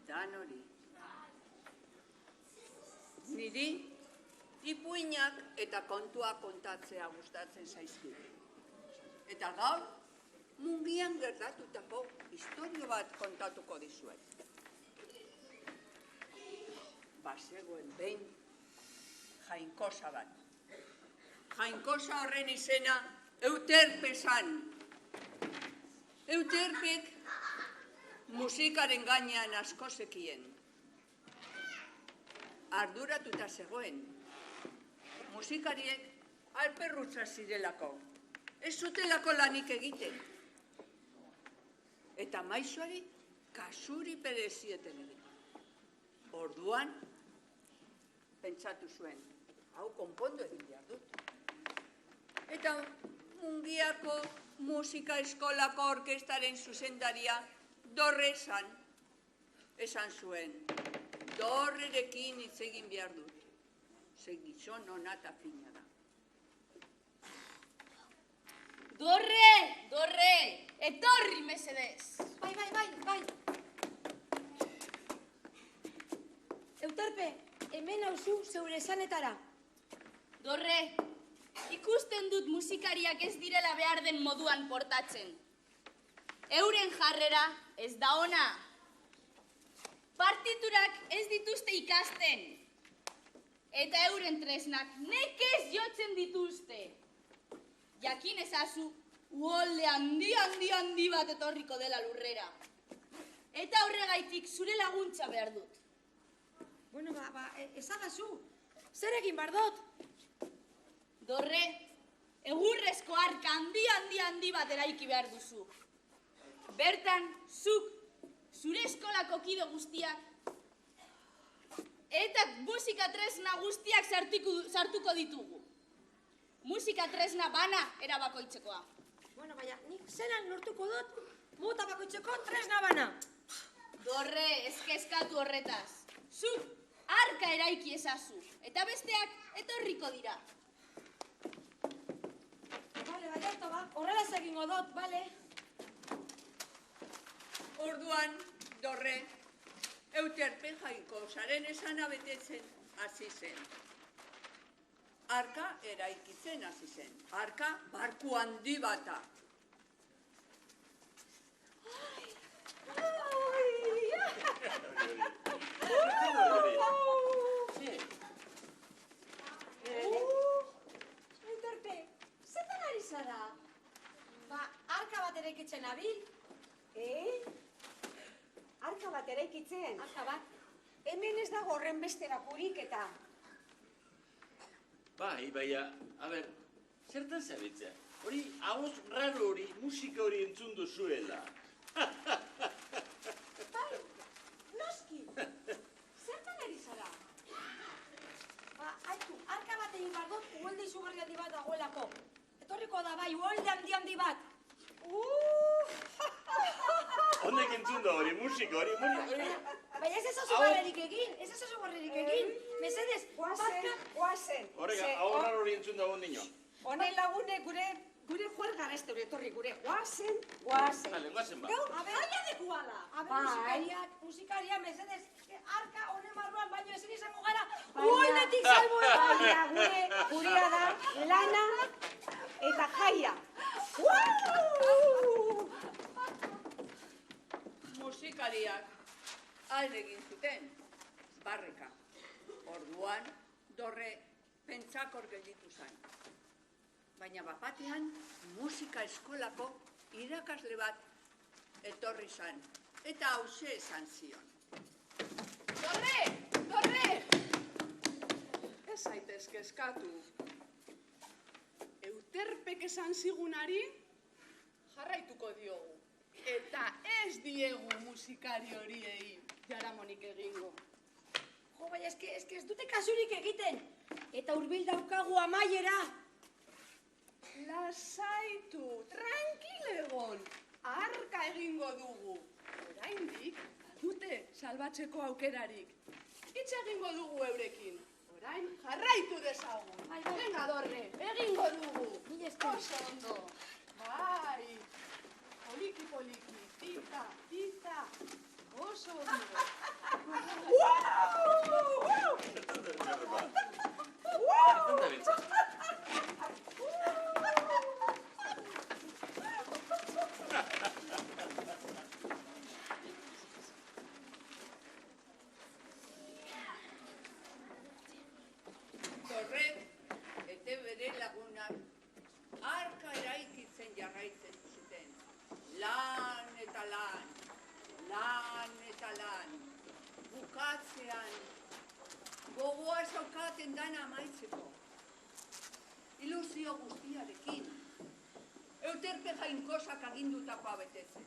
[SPEAKER 3] danori. Niri, ipuinak eta kontua kontatzea gustatzen zaizkit. Eta gaur, mungian gertatutako historio bat kontatuko dizuet. Bazegoen behin jainkosa bat. Jainkosa horren izena Euterpe zan. Euterpek musikaren gainean asko zekien. Arduratuta zegoen. Musikariek alperrutza zirelako. Ez zutelako lanik egiten. Eta maizuari kasuri perezieten egiten. Orduan, pentsatu zuen, hau konpondu egin behar dut. Eta Mungiako musika eskolako orkestaren zuzendaria Dorre esan zuen. Dorrerekin hitz egin behar dut. Ze gizon ona eta fina da.
[SPEAKER 4] Dorre, etorri mesedez.
[SPEAKER 8] Bai. Euterpe, hemen hauzu zeure esanetara.
[SPEAKER 4] Dorre, ikusten dut musikariak ez direla behar den moduan portatzen. Euren jarrera ez da ona. Partiturak ez dituzte ikasten. Eta euren tresnak nekez jotzen dituzte. Jakin ezazu, uholde handi bat etorriko dela lurrera. Eta horregaitik zure laguntza behar dut.
[SPEAKER 8] Bueno, ezagazu, zer egin bardot?
[SPEAKER 4] Dorre, egurrezko arka handi bat eraiki behar duzu. Bertan, zuk, zure eskolako kide guztiak, eta musika tresna guztiak sartuko ditugu. Musika tresna bana erabakoitzekoa.
[SPEAKER 8] Bueno, baina, nik zelan lortuko dut mota bakoitzeko tresna bana.
[SPEAKER 4] Dorre, ezkezkatu horretaz. Zuk, arka eraiki ezazu, eta besteak etorriko dira.
[SPEAKER 8] Bale, horrela egingo dut, bale?
[SPEAKER 3] Orduan, Dorre, Euterpe jainkosaren esana betetzen hasi zen. Arka eraikitzen hasi zen. Arka barku handi bata.
[SPEAKER 8] Euterpe, zetan ari zara? Arka bat eraikitzen abil.
[SPEAKER 5] Arka bat eraikitzen.
[SPEAKER 8] Arka bat.
[SPEAKER 5] Hemen ez dago horren beste bakurik eta...
[SPEAKER 6] Bai, a ber, zertan zabitzea? Hori, ahots raro hori, musika hori entzun duzuela.
[SPEAKER 8] Bai, noski. Zertan ari zara? Aitu, arka bat egin bardot, uholde izugarri handi bat dagoelako. Etorriko da bai, uholde handi bat.
[SPEAKER 6] Honek entzun da hori, musika hori.
[SPEAKER 8] Baina ez ezazu barrerik egin. Mesedez,
[SPEAKER 5] Guazen.
[SPEAKER 6] Horrega, hau raro hori entzun da ondino.
[SPEAKER 5] Honen lagune gure juergara ez dure etorri gure. Guazen.
[SPEAKER 6] Bale, guazen ba.
[SPEAKER 8] Baina dekuala. Musikaria, mesedez, arka honen barruan baino ezin izango gara. Uholdetik salbo
[SPEAKER 5] Baina gurea da lana eta jaia.
[SPEAKER 3] Musikariak alde egin zuten, barreka. Orduan, Dorre pentsakor gelditu zen. Baina bapatean musika eskolako irakasle bat etorri zen. Eta hauxe esan zion.
[SPEAKER 7] Dorre! Ez zaitezke eskatu. Euterpek esan zigunari jarraituko diogu. Eta ez diegu musikari horiei jaramonik egingo.
[SPEAKER 8] Jo, baina ez dute kasurik egiten. Eta hurbil daukagu amaiera.
[SPEAKER 7] Lasaitu, tranquilegon, arka egingo dugu. Oraindik, dute salbatzeko aukerarik. Hitz egingo dugu eurekin. Orain, jarraitu dezagun. Venga, Dorre, egingo dugu. Oso ondo. Bai, poliki, tita, oso ondo.
[SPEAKER 3] joaten dana amaitzeko. Ilusio guztiarekin. Euterpe jainkosak agindutakoa betetzen.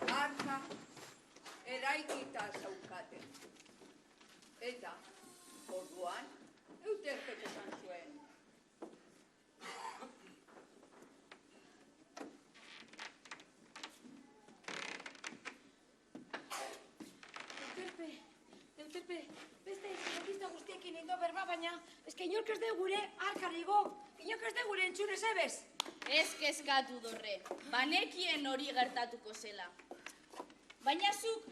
[SPEAKER 3] Arka eraikita zaukaten. Eta, orduan, Euterpek esan zuen.
[SPEAKER 8] Euterpe, beste izanokizta guztiekin indo berba, baina eske inork ez dugu gure arkarrigo, inork ez dugu gure entzun ezebez.
[SPEAKER 4] Ez kezkatu dorre, banekien hori gertatuko zela. Baina zuk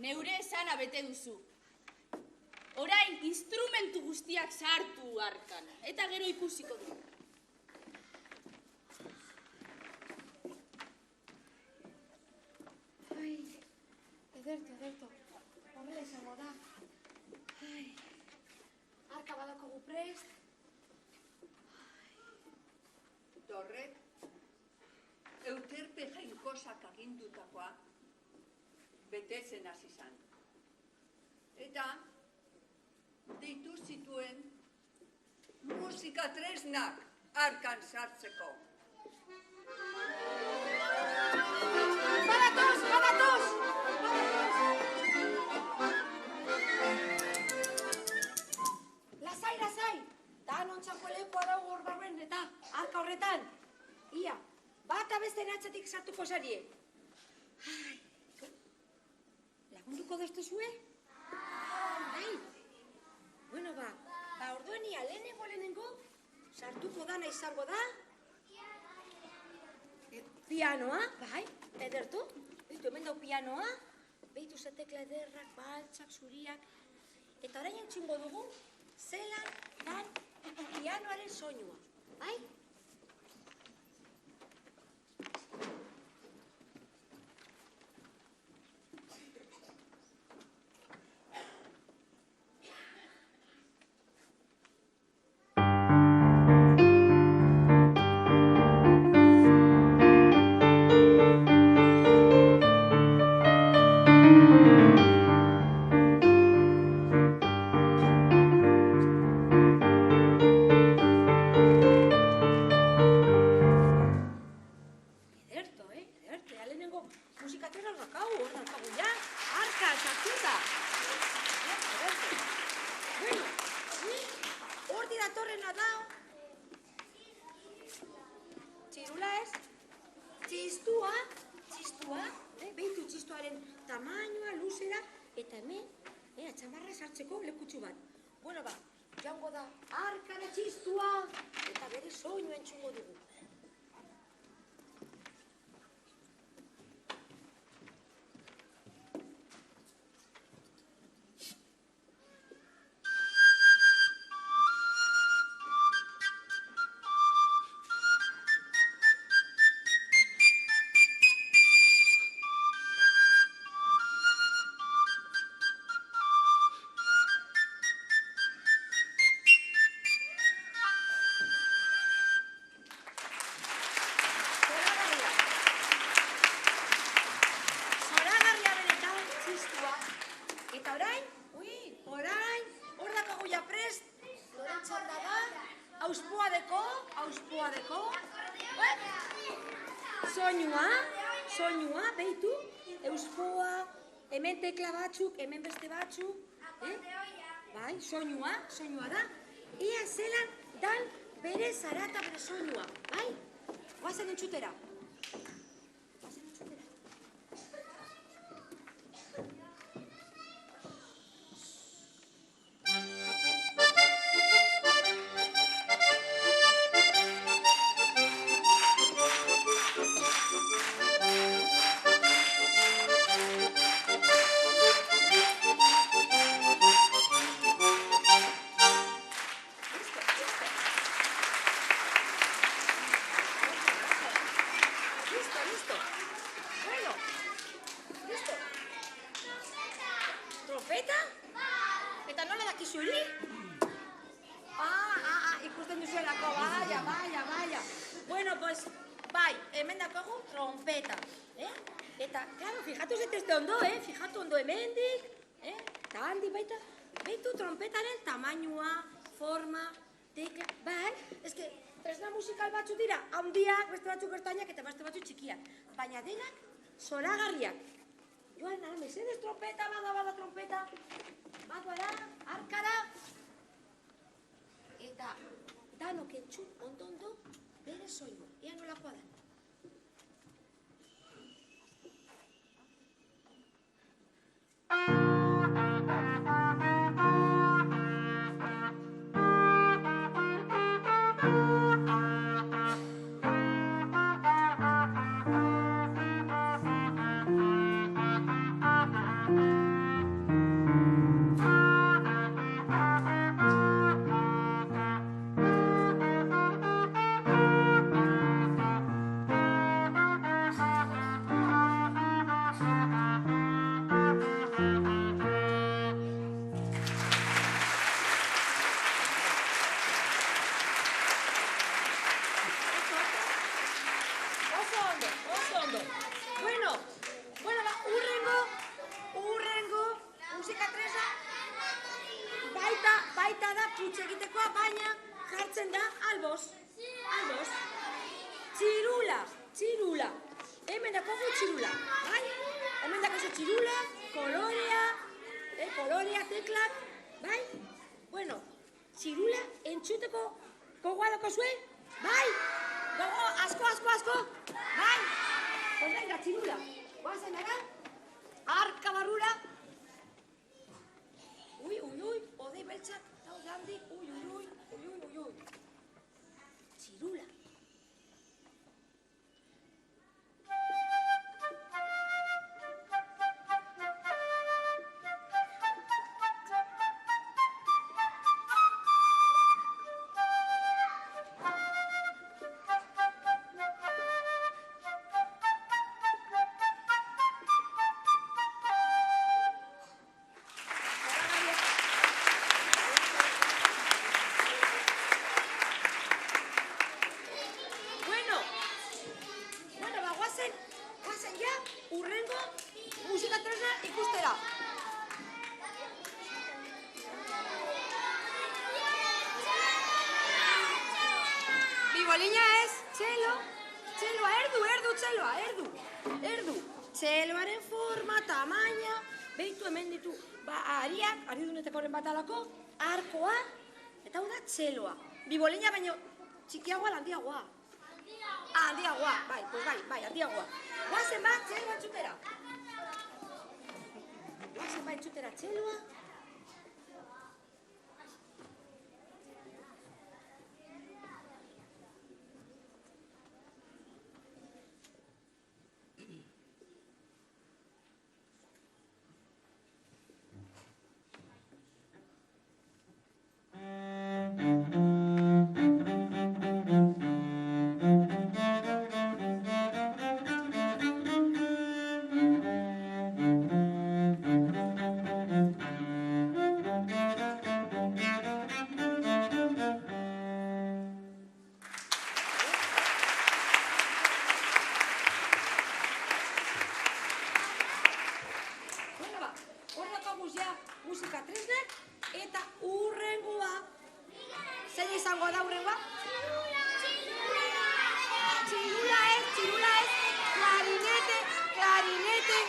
[SPEAKER 4] neure esana bete duzu. Orain instrumentu guztiak sartu arkan, eta gero ikusiko du.
[SPEAKER 8] Ai, ederto, horrela izango da. Ai, arka badakogu prest.
[SPEAKER 3] Dorret, Euterpe jainkosak agindutakoa betetzen hasi zan. Eta deitu zituen musika tresnak arkan sartzeko.
[SPEAKER 8] Badatoz! Lasai! Dan ontxakolekoa dago hor barruen eta arka horretan. Ia, bata besteen atzetik sartuko zarie. Lagunduko doztu zue? Bai. Bueno, orduen ia lehenengo sartuko dana izango da. Pianoa, bai, edertu. Beitu, hemen dau pianoa. Beitu ze tekla ederrak, baltsak, zuriak. Eta orain entzungo dugu, zelan dan pianoaren soinua. Bai? Txistua, behitu txistuaren tamainoa, luzera, eta hemen, atxamarra sartzeko lekutsu bat. Bueno, joango da arkara txistua, eta bere soinu entzungo dugu. Soinua, behitu, euspoa, hemen tekla batzuk, hemen beste batzuk, bai, soinua da, ea zelan dan bere zarata bere soinua, bai? Guazen entzutera. Ikusten duzuelako, baia. Bueno, pues, bai, hemen dakogu trompeta, Eta, claro, fijatu zetezte ondo, fijatu ondo hemendik, eta handi baita, Beitu trompetaren tamainua, forma, tekla, bai, eske, tresna musikal batzu dira, handiak, beste batzuk ertainak eta beste batzuk txikiak. Baina denak, zoragarriak. Joan, ara, mesedez trompeta, bada trompeta, badoara, arkara, eta danok entzun ondo bere soinu, ea nolakoa da. Baita da putz egitekoa, baina jartzen da alboz. Txirula. Hemen dakogu txirula, bai? Hemen dakozu txirula, kolorea, teklak, bai? Bueno, txirula entzuteko gogoa dakozue, bai? Gogo, asko, bai? Pues venga, txirula, guazen ara, arka barrura. Ui, odei beltzak, daude handi, ui. Txirula. Guazen ja, urrengo musika tresna ikustera. Bibolina ez, txeloa, erdu. Txeloaren forma, tamaina, behitu hemen ditu, aridunetako horren bat alako, arkoa, eta hau da txeloa. Bibolina baino txikiagoa, handiagoa. Handiagoa, bai, handiagoa. Guazen bat, txeloa entzutera. Txeloa. Musika tresnak eta urrengoa. Zein izango da urrengoa? Txirula ez, klarinete.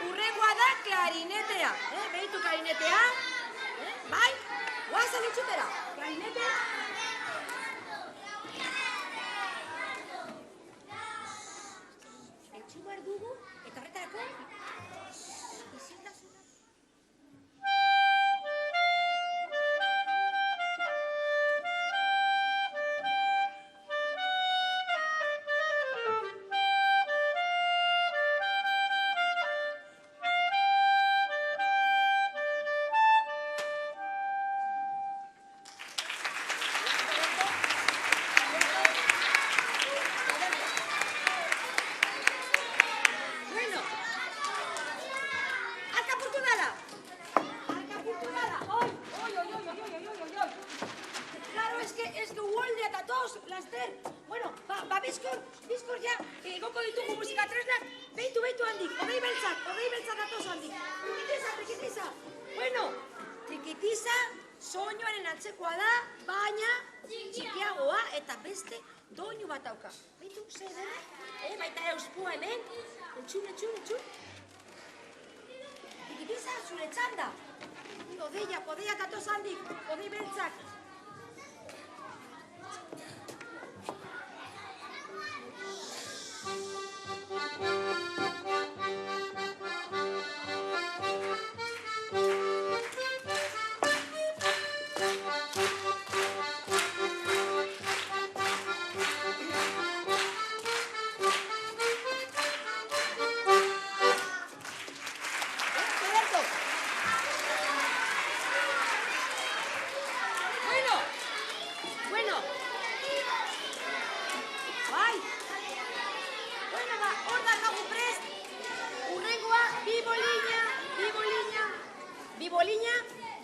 [SPEAKER 8] Urrengoa da klarinetea. Behitu klarinetea. Bai, guazen entzutera. Klarinete. Entzu behar dugu eta horretarako isiltasuna. doinuaren antzekoa da, baina txikiagoa eta beste doinu bat dauka. Baitu, zer da? Baita euspua hemen. Etxun. Ikipiza, zure txanda. Odeia tatoz handik, odei beltzak. Bibolina,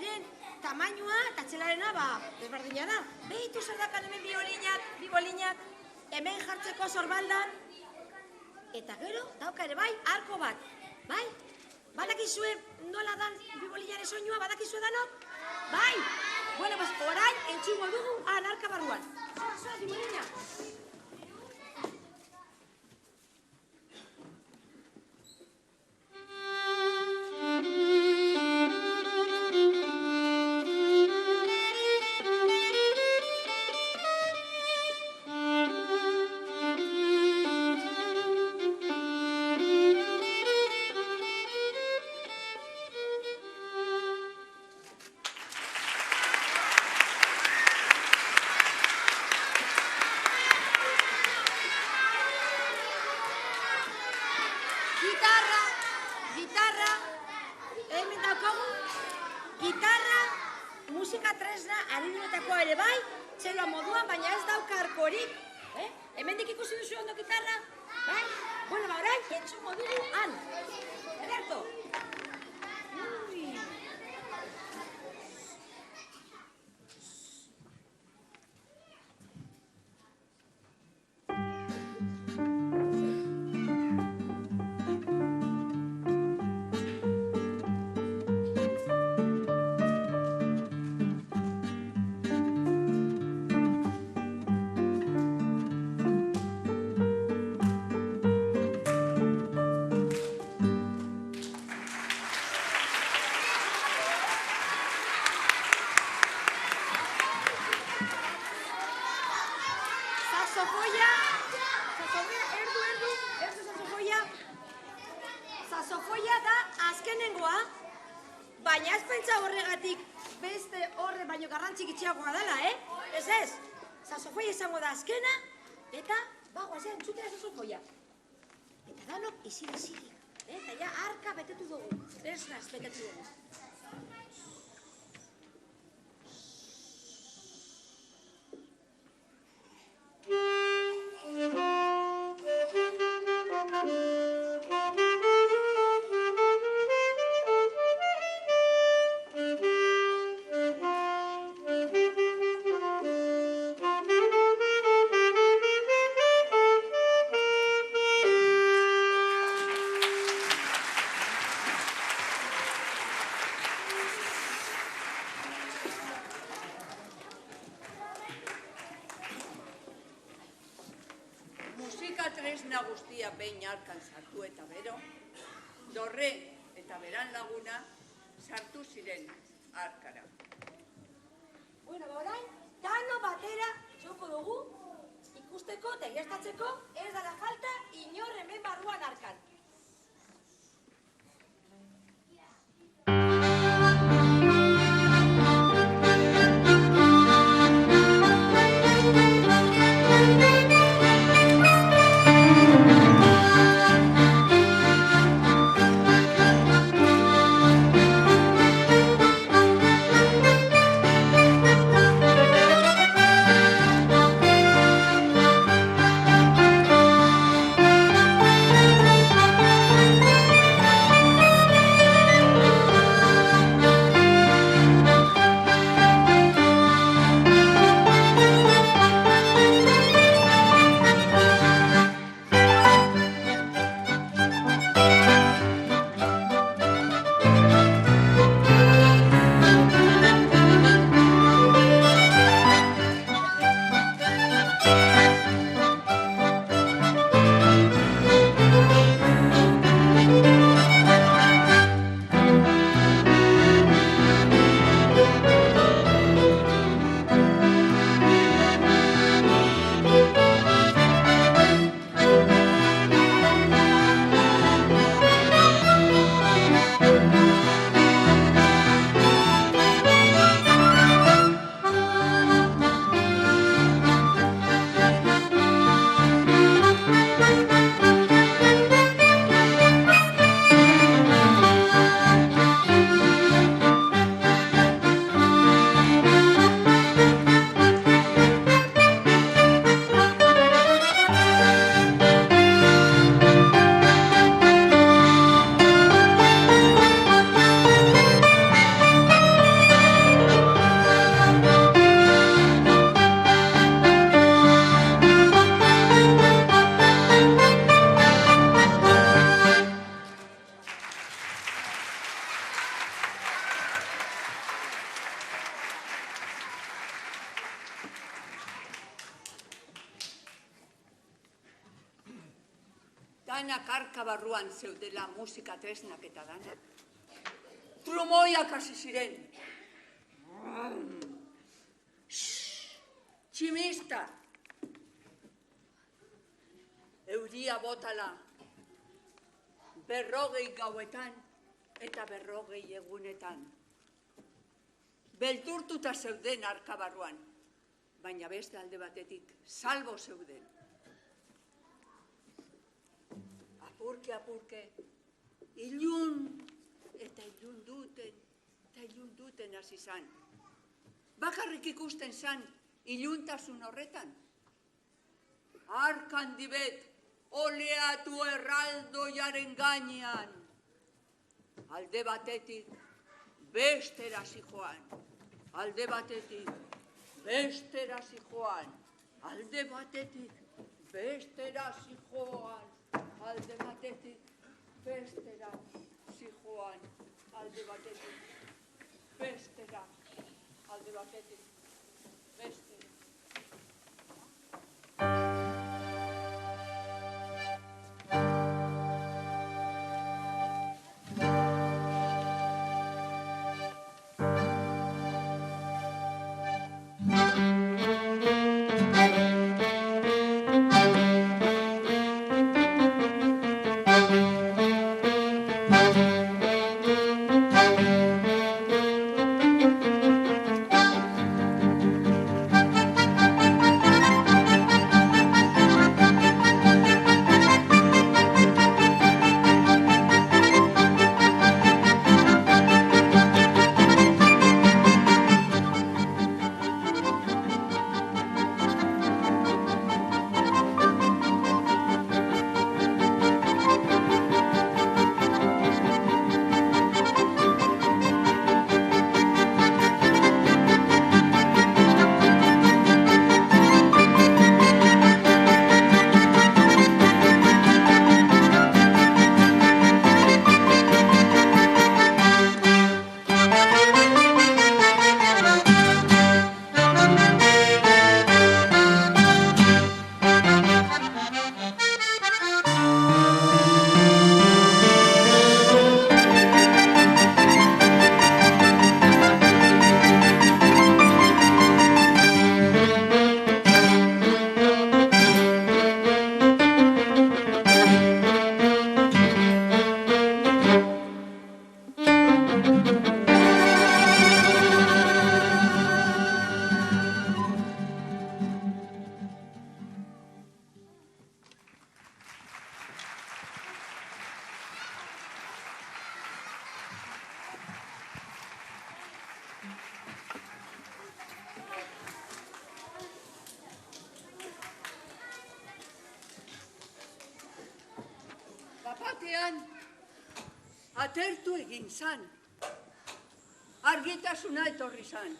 [SPEAKER 8] lehen tamainua eta txelarena desberdina da. Behitu zer dakan hemen bibolinak, hemen jartzeko sorbaldan. Eta gero, dauka ere bai, arko bat. Bai? Badakizue nola dan bibolinaren soinua, badakizue danok? Bai? Bueno, pues orain entxungo dugu arka barruan. Zoaz, bibolina. Gitarra, hemen daukagu, gitarra, musika tresna, adibidetakoa ere bai, txeloa moduan, baina ez dauka arkorik. Hemendik ikusi duzu ondo gitarra, bai? Bueno, orain, entzungo dugu, han. Ederto? Saxofoia da azkenengoa, baina ez pentsa horregatik beste horre baino garrantzik itxiagoa dela, Ez. Saxofoia izango da azkena, eta bagoa entzutera saxofoia. Eta danok izirik. Eta ja arka betetu dugu, tresnaz betetu dugu.
[SPEAKER 3] Tresna guztia behin arkan sartu eta bero, dorre eta beran laguna sartu ziren arkara.
[SPEAKER 8] Bueno, orain, dano batera joko dugu, ikusteko eta egiaztatzeko ez dara falta inor hemen barruan arkan.
[SPEAKER 3] danak arka barruan zeudela musika tresnak eta danak. Trumoiak hasi ziren. Tximista. Euria botala. 40 gauetan eta 40 egunetan. Belturtuta zeuden arka barruan, baina beste alde batetik salbo zeuden. Apurke, ilun eta ilun duten hasi zan. Bakarrik ikusten zan iluntasun horretan. Arkan dibet, oleatu erraldoiaren gainean. Alde batetik, bestera zijoan. Alde batetik, bestera zijoan. Alde batetik, bestera zijoan. Alde batetik, bestera zijoan. Alde batetik, bestera. Alde batetik, bestera. Batean, atertu egin zan. Argitasuna etorri zan.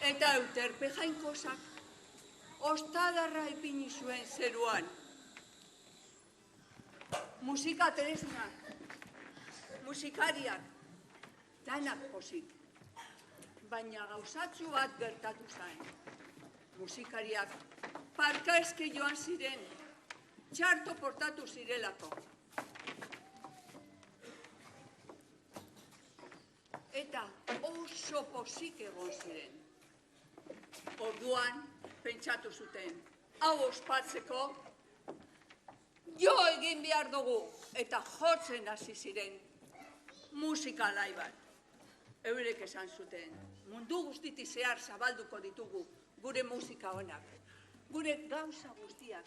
[SPEAKER 3] Eta Euterpe Jainkosak ostadarra ipini zuen zeruan. Musika tresnak, musikariak, danak pozik. Baina gauzatzu bat gertatu zain. Musikariak parka eske joan ziren, txarto portatu zirelako. Eta oso pozik egon ziren. Orduan, pentsatu zuten, hau ospatzeko, jo egin behar dugu, eta jotzen hasi ziren musika alai bat. Eurek esan zuten, mundu guztiti zehar zabalduko ditugu gure musika honak. Gure gauza guztiak,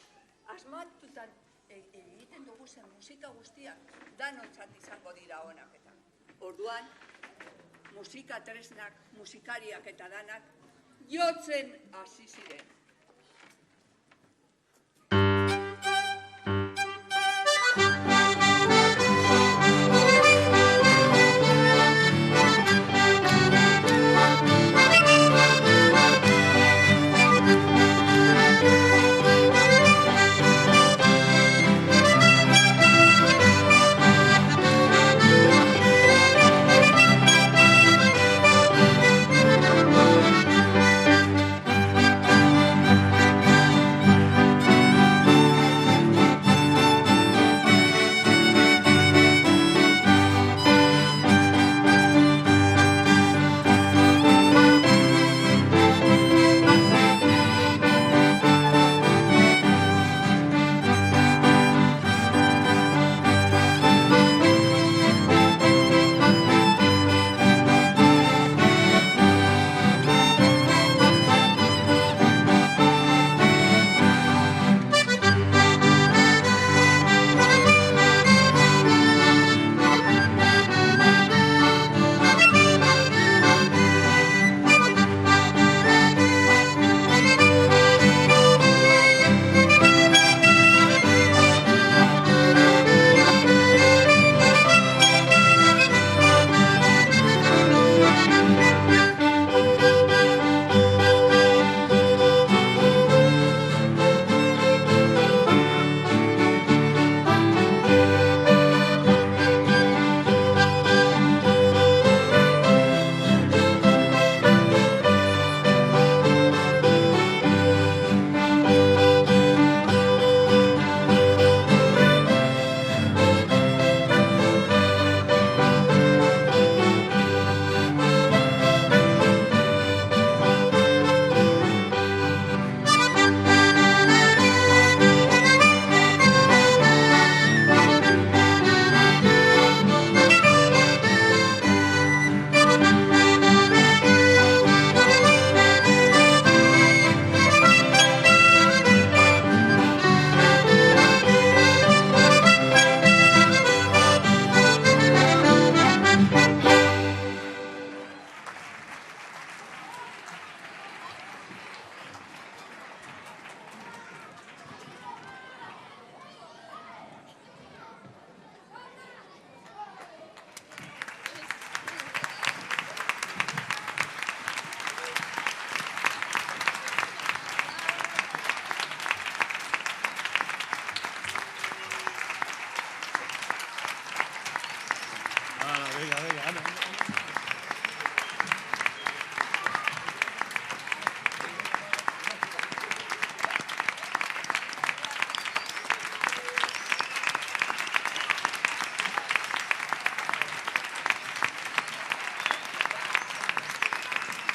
[SPEAKER 3] asmatutan egiten dugu zen musika guztiak, danontzat izango dira honak eta. Orduan, musika tresnak, musikariak eta danak, jotzen hasi ziren.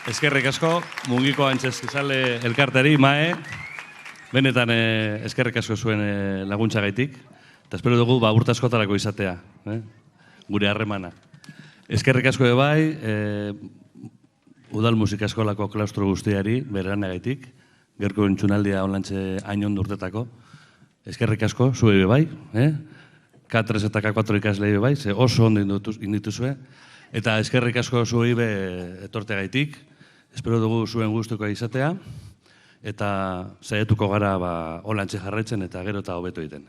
[SPEAKER 9] Eskerrik asko, Mungiko Antzezkizale elkarteri, Mae. Benetan eskerrik asko zuen laguntzagaitik. Eta espero dugu urte askotarako izatea, gure harremana. Eskerrik asko bai, Udal Musika Eskolako klaustro guztiari, beranagaitik, gerko entzunaldia onlantze ainon urtetako. Eskerrik asko, zue bai, K3 eta K4 ikasle bai, ze oso ondo indituzue. Eta eskerrik asko zue etortegaitik, espero dugu zuen gustuko izatea, eta zaietuko gara onlantze jarraitzen eta gero eta hobeto egiten.